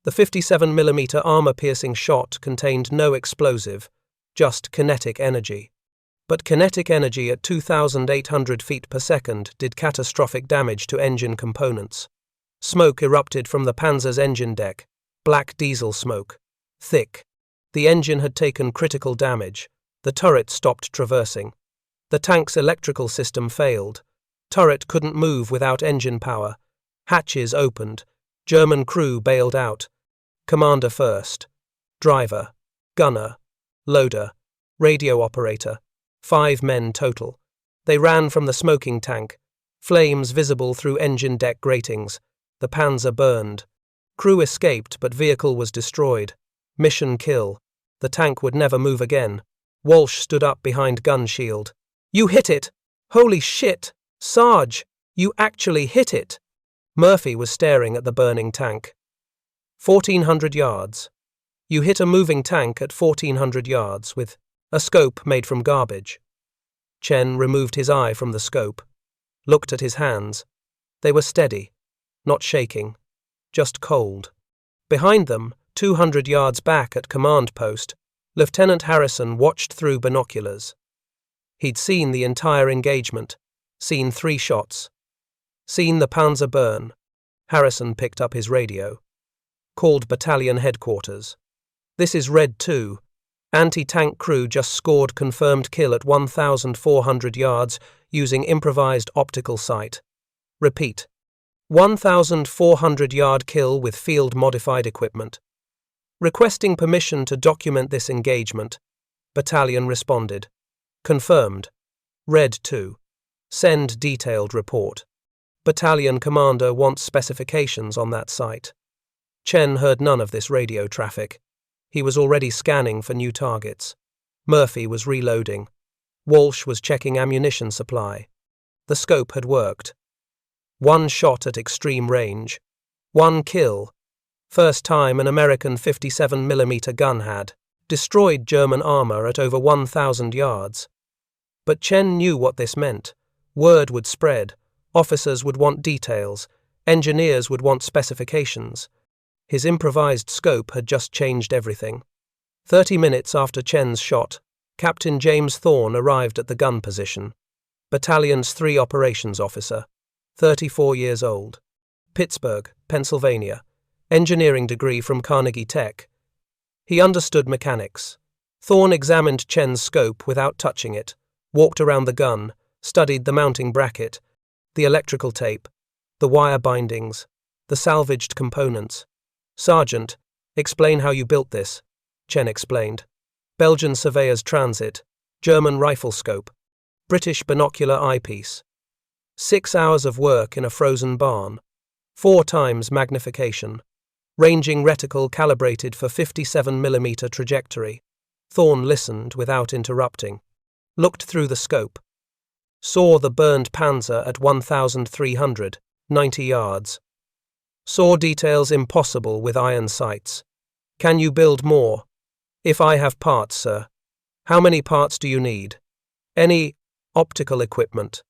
The 57mm armor-piercing shot contained no explosive, just kinetic energy. But kinetic energy at 2,800 feet per second did catastrophic damage to engine components. Smoke erupted from the Panzer's engine deck, black diesel smoke. Thick. The engine had taken critical damage. The turret stopped traversing. The tank's electrical system failed. Turret couldn't move without engine power. Hatches opened. German crew bailed out. Commander first. Driver. Gunner. Loader. Radio operator. 5 men total. They ran from the smoking tank. Flames visible through engine deck gratings. The Panzer burned. Crew escaped, but vehicle was destroyed. Mission kill. The tank would never move again. Walsh stood up behind gun shield. You hit it! Holy shit! Sarge! You actually hit it! Murphy was staring at the burning tank. 1,400 yards. You hit a moving tank at 1,400 yards with a scope made from garbage. Chen removed his eye from the scope. Looked at his hands. They were steady. Not shaking. Just cold. Behind them, 200 yards back at command post, Lieutenant Harrison watched through binoculars. He'd seen the entire engagement, seen 3 shots, seen the Panzer burn. Harrison picked up his radio. Called battalion headquarters. "This is Red 2. Anti-tank crew just scored confirmed kill at 1,400 yards using improvised optical sight. Repeat. 1,400-yard kill with field-modified equipment. Requesting permission to document this engagement." Battalion responded. "Confirmed. Red 2. Send detailed report." Battalion commander wants specifications on that site. Chen heard none of this radio traffic. He was already scanning for new targets. Murphy was reloading. Walsh was checking ammunition supply. The scope had worked. 1 shot at extreme range. 1 kill. First time an American 57mm gun had destroyed German armor at over 1,000 yards. But Chen knew what this meant. Word would spread. Officers would want details. Engineers would want specifications. His improvised scope had just changed everything. 30 minutes after Chen's shot, Captain James Thorne arrived at the gun position. Battalion's 3 operations officer, 34 years old. Pittsburgh, Pennsylvania. Engineering degree from Carnegie Tech. He understood mechanics. Thorne examined Chen's scope without touching it, walked around the gun, studied the mounting bracket, the electrical tape, the wire bindings, the salvaged components. "Sergeant, explain how you built this," Chen explained. "Belgian surveyor's transit, German rifle scope, British binocular eyepiece. 6 hours of work in a frozen barn. 4 times magnification. Ranging reticle calibrated for 57mm trajectory." Thorne listened without interrupting. Looked through the scope. Saw the burned Panzer at 1,390 yards. Saw details impossible with iron sights. "Can you build more?" "If I have parts, sir." "How many parts do you need?" "Any optical equipment.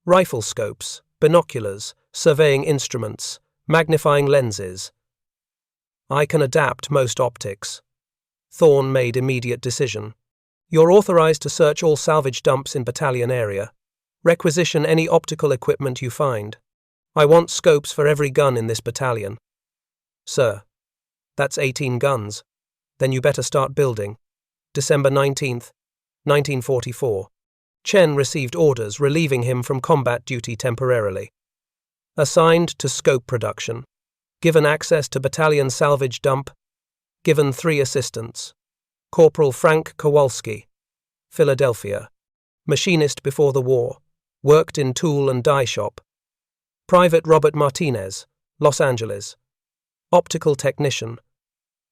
Rifle scopes, binoculars, surveying instruments, magnifying lenses." "I can adapt most optics." Thorne made immediate decision. "You're authorized to search all salvage dumps in battalion area. Requisition any optical equipment you find. I want scopes for every gun in this battalion." "Sir." "That's 18 guns. Then you better start building." December 19th, 1944. Chen received orders relieving him from combat duty temporarily. Assigned to scope production. Given access to battalion salvage dump. Given 3 assistants. Corporal Frank Kowalski, Philadelphia. Machinist before the war. Worked in tool and die shop. Private Robert Martinez, Los Angeles. Optical technician.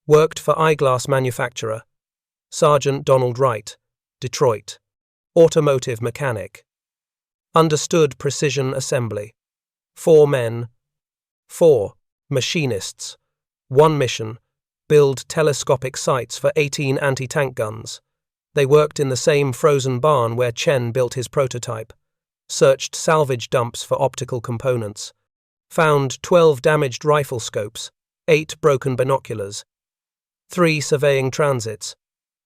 Worked for eyeglass manufacturer. Sergeant Donald Wright, Detroit. Automotive mechanic. Understood precision assembly. 4 men. 4 machinists. 1 mission. Build telescopic sights for 18 anti-tank guns. They worked in the same frozen barn where Chen built his prototype. Searched salvage dumps for optical components. Found 12 damaged rifle scopes, 8 broken binoculars, 3 surveying transits,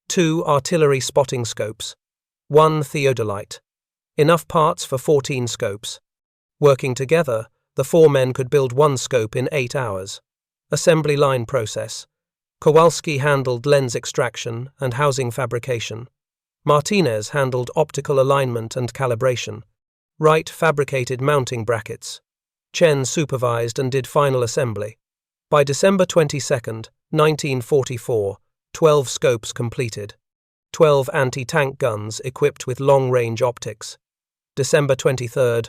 2 artillery spotting scopes, 1 theodolite. Enough parts for 14 scopes. Working together, the 4 men could build 1 scope in 8 hours. Assembly line process. Kowalski handled lens extraction and housing fabrication. Martinez handled optical alignment and calibration. Wright fabricated mounting brackets. Chen supervised and did final assembly. By December 22, 1944, 12 scopes completed. 12 anti-tank guns equipped with long-range optics. December 23,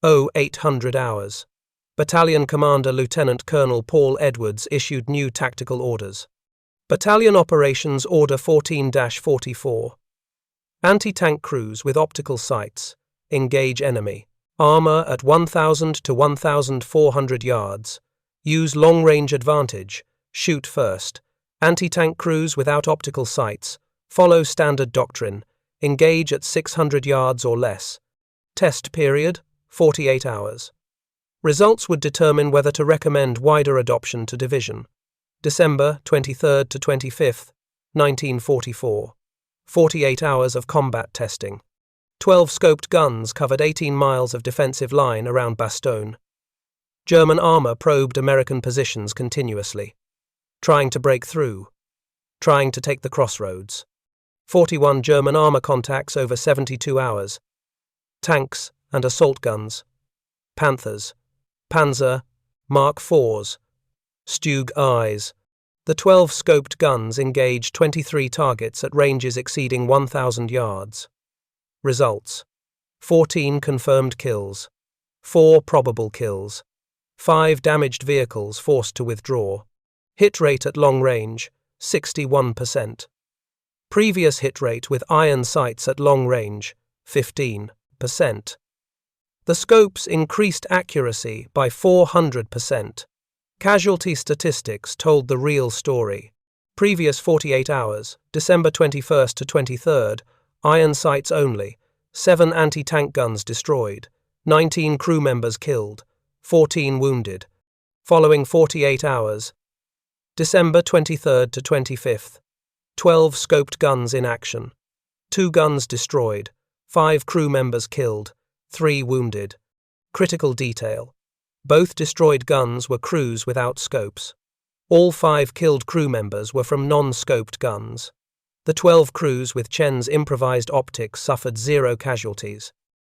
0800 hours. Battalion Commander Lieutenant Colonel Paul Edwards issued new tactical orders. Battalion Operations Order 14-44. Anti-tank crews with optical sights. Engage enemy. Armor at 1,000 to 1,400 yards. Use long-range advantage. Shoot first. Anti-tank crews without optical sights. Follow standard doctrine. Engage at 600 yards or less. Test period, 48 hours. Results would determine whether to recommend wider adoption to division. December 23rd to 25th, 1944. 48 hours of combat testing. 12 scoped guns covered 18 miles of defensive line around Bastogne. German armor probed American positions continuously, trying to break through, trying to take the crossroads. 41 German armor contacts over 72 hours. Tanks and assault guns. Panthers, Panzer, Mark IVs, Stug Is. The 12 scoped guns engaged 23 targets at ranges exceeding 1,000 yards. Results: 14 confirmed kills, 4 probable kills, 5 damaged vehicles forced to withdraw. Hit rate at long range, 61%. Previous hit rate with iron sights at long range, 15%. The scopes increased accuracy by 400%. Casualty statistics told the real story. Previous 48 hours, December 21st to 23rd, iron sights only, 7 anti-tank guns destroyed, 19 crew members killed, 14 wounded. Following 48 hours, December 23rd to 25th, 12 scoped guns in action, 2 guns destroyed, 5 crew members killed, 3 wounded. Critical detail: both destroyed guns were crews without scopes. All 5 killed crew members were from non-scoped guns. The 12 crews with Chen's improvised optics suffered 0 casualties.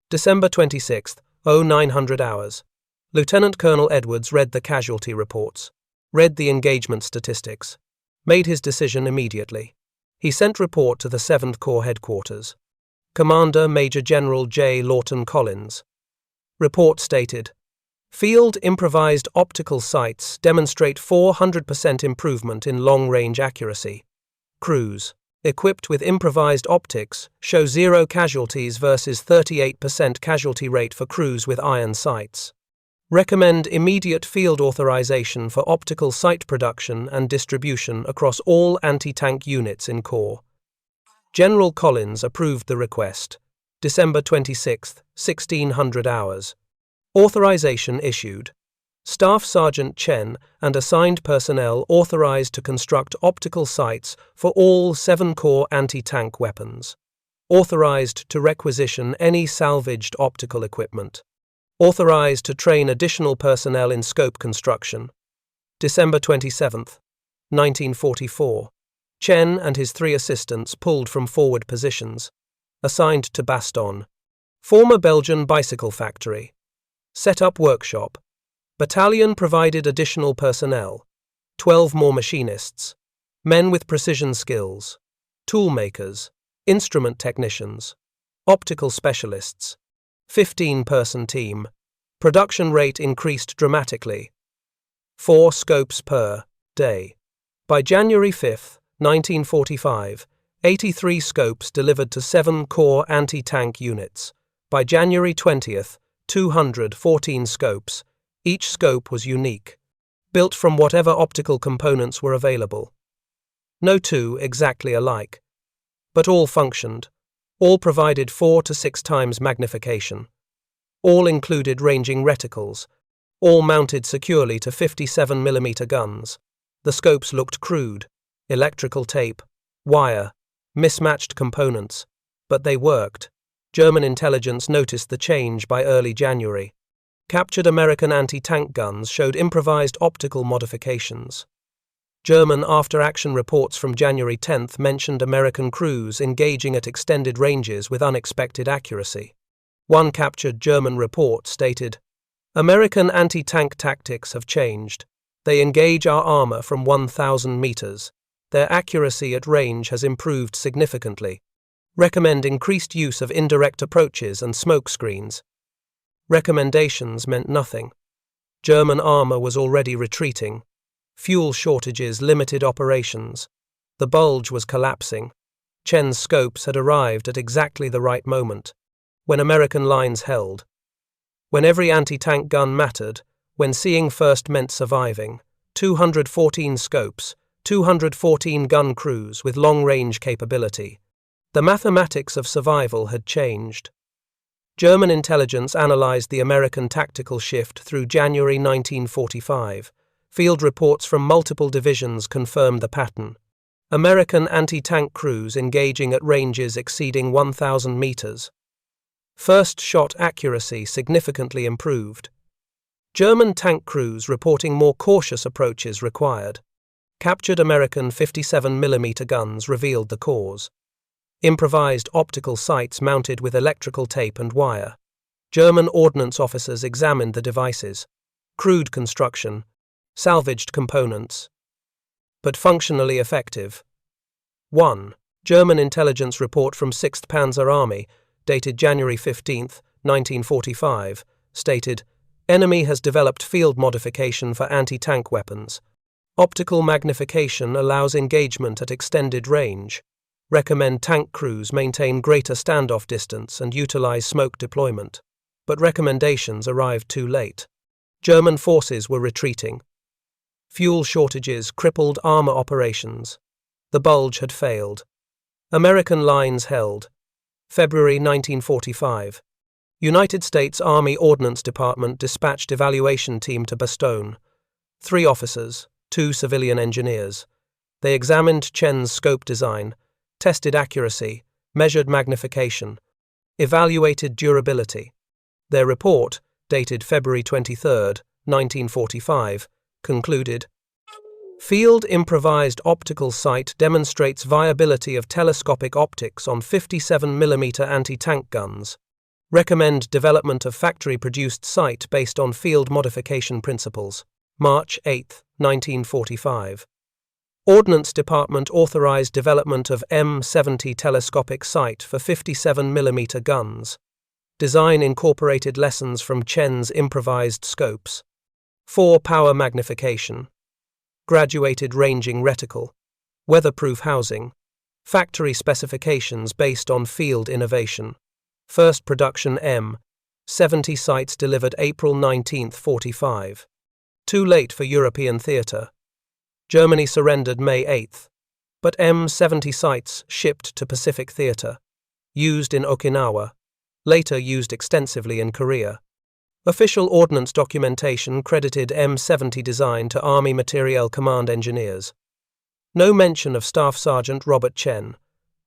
December 26th, 0900 hours. Lieutenant Colonel Edwards read the casualty reports, read the engagement statistics, made his decision immediately. He sent report to the 7th Corps headquarters. Commander Major General J. Lawton Collins. Report stated, field improvised optical sights demonstrate 400% improvement in long-range accuracy. Crews, equipped with improvised optics, show 0 casualties versus 38% casualty rate for crews with iron sights. Recommend immediate field authorization for optical sight production and distribution across all anti-tank units in Corps. General Collins approved the request. December 26, 1600 hours. Authorization issued. Staff Sergeant Chen and assigned personnel authorized to construct optical sights for all 7 Corps anti-tank weapons. Authorized to requisition any salvaged optical equipment. Authorized to train additional personnel in scope construction. December 27, 1944. Chen and his 3 assistants pulled from forward positions. Assigned to Bastogne. Former Belgian bicycle factory. Set up workshop. Battalion provided additional personnel. 12 more machinists. Men with precision skills. Tool makers. Instrument technicians. Optical specialists. 15-person team. Production rate increased dramatically. 4 scopes per day. By January 5, 1945, 83 scopes delivered to 7 Corps anti-tank units. By January 20th, 214 scopes. Each scope was unique, built from whatever optical components were available. No 2 exactly alike, but all functioned. All provided 4 to 6 times magnification. All included ranging reticles. All mounted securely to 57mm guns. The scopes looked crude, electrical tape, wire, mismatched components, but they worked. German intelligence noticed the change by early January. Captured American anti-tank guns showed improvised optical modifications. German after-action reports from January 10th mentioned American crews engaging at extended ranges with unexpected accuracy. One captured German report stated, American anti-tank tactics have changed. They engage our armor from 1,000 meters. Their accuracy at range has improved significantly. Recommend increased use of indirect approaches and smoke screens. Recommendations meant nothing. German armor was already retreating. Fuel shortages limited operations. The bulge was collapsing. Chen's scopes had arrived at exactly the right moment, when American lines held. When every anti-tank gun mattered, when seeing first meant surviving. 214 scopes, 214 gun crews with long-range capability. The mathematics of survival had changed. German intelligence analyzed the American tactical shift through January 1945, Field reports from multiple divisions confirmed the pattern. American anti-tank crews engaging at ranges exceeding 1,000 meters. First shot accuracy significantly improved. German tank crews reporting more cautious approaches required. Captured American 57mm guns revealed the cause. Improvised optical sights mounted with electrical tape and wire. German ordnance officers examined the devices. Crude construction. Salvaged components. But functionally effective. 1. German intelligence report from 6th Panzer Army, dated January 15, 1945, stated, "Enemy has developed field modification for anti-tank weapons. Optical magnification allows engagement at extended range. Recommend tank crews maintain greater standoff distance and utilize smoke deployment." But recommendations arrived too late. German forces were retreating. Fuel shortages crippled armor operations. The bulge had failed. American lines held. February 1945. United States Army Ordnance Department dispatched evaluation team to Bastogne. 3 officers, 2 civilian engineers. They examined Chen's scope design, tested accuracy, measured magnification, evaluated durability. Their report, dated February 23, 1945, concluded, "Field improvised optical sight demonstrates viability of telescopic optics on 57mm anti-tank guns. Recommend development of factory-produced sight based on field modification principles." March 8, 1945. Ordnance Department authorized development of M70 telescopic sight for 57mm guns. Design incorporated lessons from Chen's improvised scopes. 4 power magnification. Graduated ranging reticle. Weatherproof housing. Factory specifications based on field innovation. First production M70 sights delivered April 19, 45. Too late for European theatre. Germany surrendered May 8, but M70 sights shipped to Pacific Theatre. Used in Okinawa. Later used extensively in Korea. Official ordnance documentation credited M70 design to Army Materiel Command engineers. No mention of Staff Sergeant Robert Chen.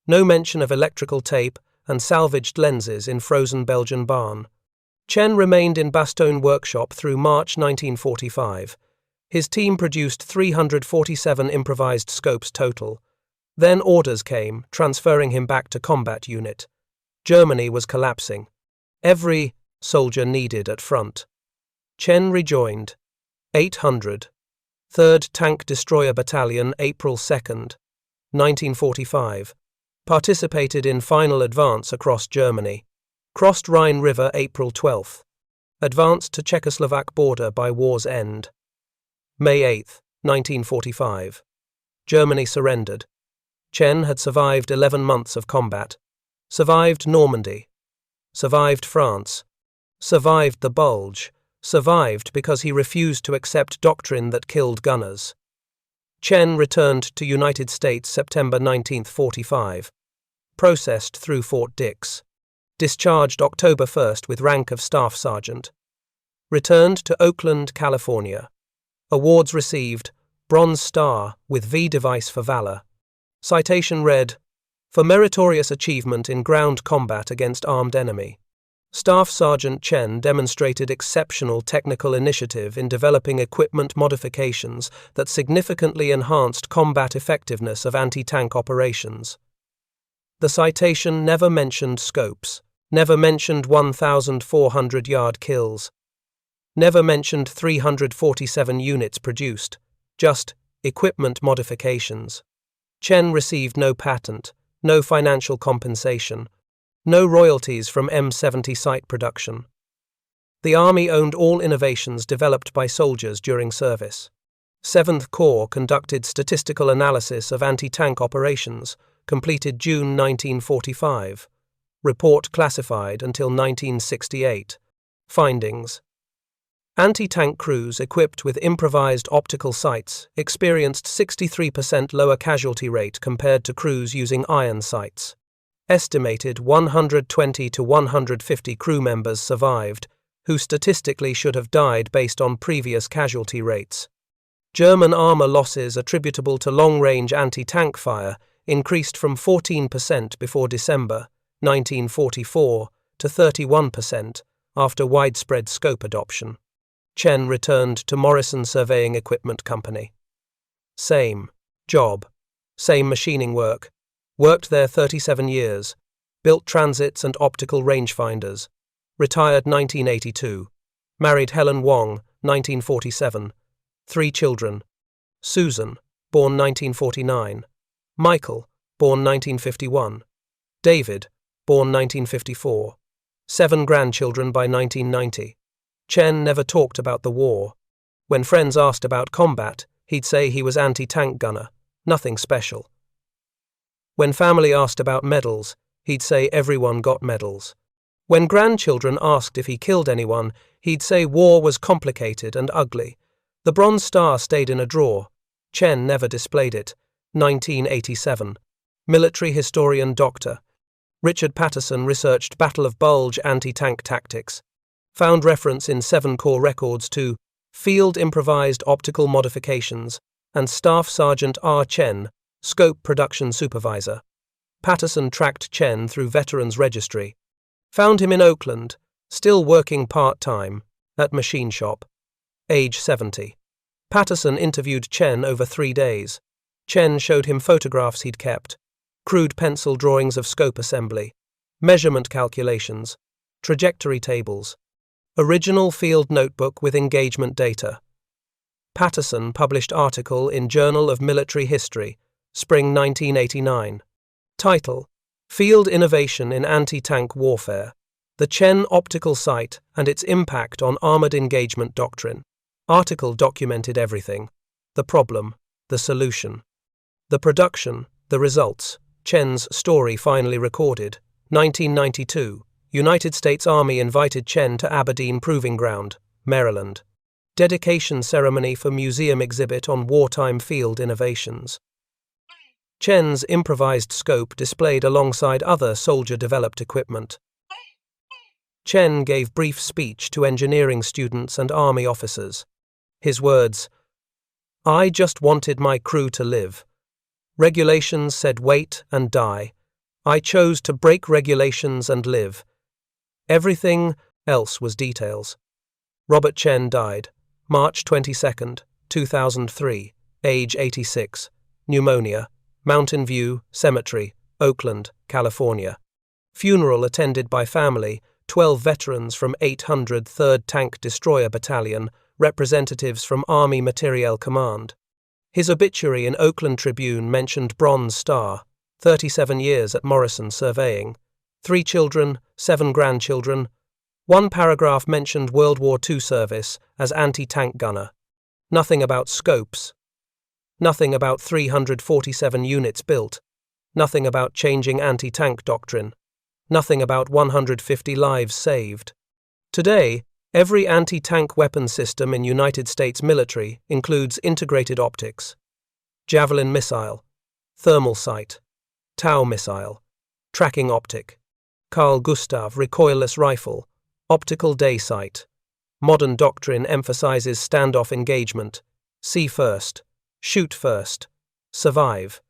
No mention of electrical tape and salvaged lenses in frozen Belgian barn. Chen remained in Bastogne workshop through March 1945. His team produced 347 improvised scopes total. Then orders came, transferring him back to combat unit. Germany was collapsing. Every soldier needed at front. Chen rejoined. 800. 3rd Tank Destroyer Battalion, April 2, 1945. Participated in final advance across Germany. Crossed Rhine River April 12. Advanced to Czechoslovak border by war's end. May 8, 1945. Germany surrendered. Chen had survived 11 months of combat. Survived Normandy. Survived France. Survived the bulge. Survived because he refused to accept doctrine that killed gunners. Chen returned to United States September 19, 45. Processed through Fort Dix. Discharged October 1 with rank of Staff Sergeant. Returned to Oakland, California. Awards received: Bronze Star with V Device for Valor. Citation read, "For meritorious achievement in ground combat against armed enemy." Staff Sergeant Chen demonstrated exceptional technical initiative in developing equipment modifications that significantly enhanced combat effectiveness of anti-tank operations. The citation never mentioned scopes, never mentioned 1,400-yard kills, never mentioned 347 units produced, just equipment modifications. Chen received no patent, no financial compensation, no royalties from M70 sight production. The Army owned all innovations developed by soldiers during service. 7th Corps conducted statistical analysis of anti-tank operations, completed June 1945. Report classified until 1968. Findings: anti-tank crews equipped with improvised optical sights experienced 63% lower casualty rate compared to crews using iron sights. Estimated 120 to 150 crew members survived, who statistically should have died based on previous casualty rates. German armor losses attributable to long-range anti-tank fire increased from 14% before December 1944 to 31% after widespread scope adoption. Chen returned to Morrison Surveying Equipment Company. Same job, same machining work. Worked there 37 years. Built transits and optical rangefinders. Retired 1982. Married Helen Wong, 1947. 3 children. Susan, born 1949. Michael, born 1951. David, born 1954. 7 grandchildren by 1990. Chen never talked about the war. When friends asked about combat, he'd say he was anti-tank gunner, nothing special. When family asked about medals, he'd say everyone got medals. When grandchildren asked if he killed anyone, he'd say war was complicated and ugly. The Bronze Star stayed in a drawer. Chen never displayed it. 1987. Military historian Dr. Richard Patton researched Battle of Bulge anti-tank tactics. Found reference in 7 Corps records to Field Improvised Optical Modifications and Staff Sergeant R. Chen, Scope Production Supervisor. Patton tracked Chen through Veterans Registry. Found him in Oakland, still working part-time, at machine shop. Age 70. Patton interviewed Chen over 3 days. Chen showed him photographs he'd kept, crude pencil drawings of scope assembly, measurement calculations, trajectory tables, original field notebook with engagement data. Patton published article in Journal of Military History, Spring 1989. Title: Field Innovation in Anti-Tank Warfare, the Chen Optical Sight and its Impact on Armored Engagement Doctrine. Article documented everything: the problem, the solution, the production, the results. Chen's story finally recorded. 1992. United States Army invited Chen to Aberdeen Proving Ground, Maryland. Dedication ceremony for museum exhibit on wartime field innovations. Chen's improvised scope displayed alongside other soldier-developed equipment. Chen gave brief speech to engineering students and Army officers. His words: "I just wanted my crew to live. Regulations said wait and die. I chose to break regulations and live. Everything else was details." Robert Chen died, March 22, 2003, age 86, pneumonia, Mountain View Cemetery, Oakland, California. Funeral attended by family, 12 veterans from 800 3rd Tank Destroyer Battalion, representatives from Army Materiel Command. His obituary in Oakland Tribune mentioned Bronze Star, 37 years at Morrison Surveying, 3 children, 7 grandchildren. One paragraph mentioned World War II service as anti-tank gunner. Nothing about scopes. Nothing about 347 units built. Nothing about changing anti-tank doctrine. Nothing about 150 lives saved. Today, every anti-tank weapon system in United States military includes integrated optics. Javelin missile, thermal sight, Tau missile, tracking optic, Carl Gustav recoilless rifle, optical day sight. Modern doctrine emphasizes standoff engagement, see first, shoot first, survive.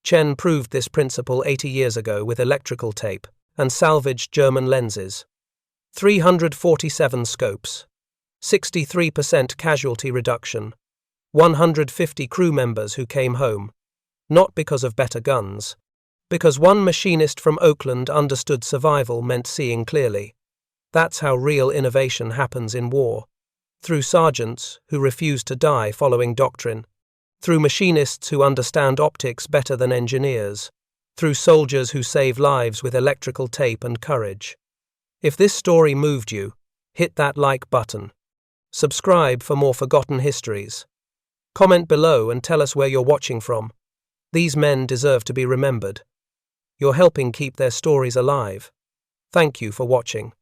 Chen proved this principle 80 years ago with electrical tape and salvaged German lenses. 347 scopes, 63% casualty reduction, 150 crew members who came home, not because of better guns, because one machinist from Oakland understood survival meant seeing clearly. That's how real innovation happens in war. Through sergeants who refuse to die following doctrine, through machinists who understand optics better than engineers, through soldiers who save lives with electrical tape and courage. If this story moved you, hit that like button. Subscribe for more forgotten histories. Comment below and tell us where you're watching from. These men deserve to be remembered. You're helping keep their stories alive. Thank you for watching.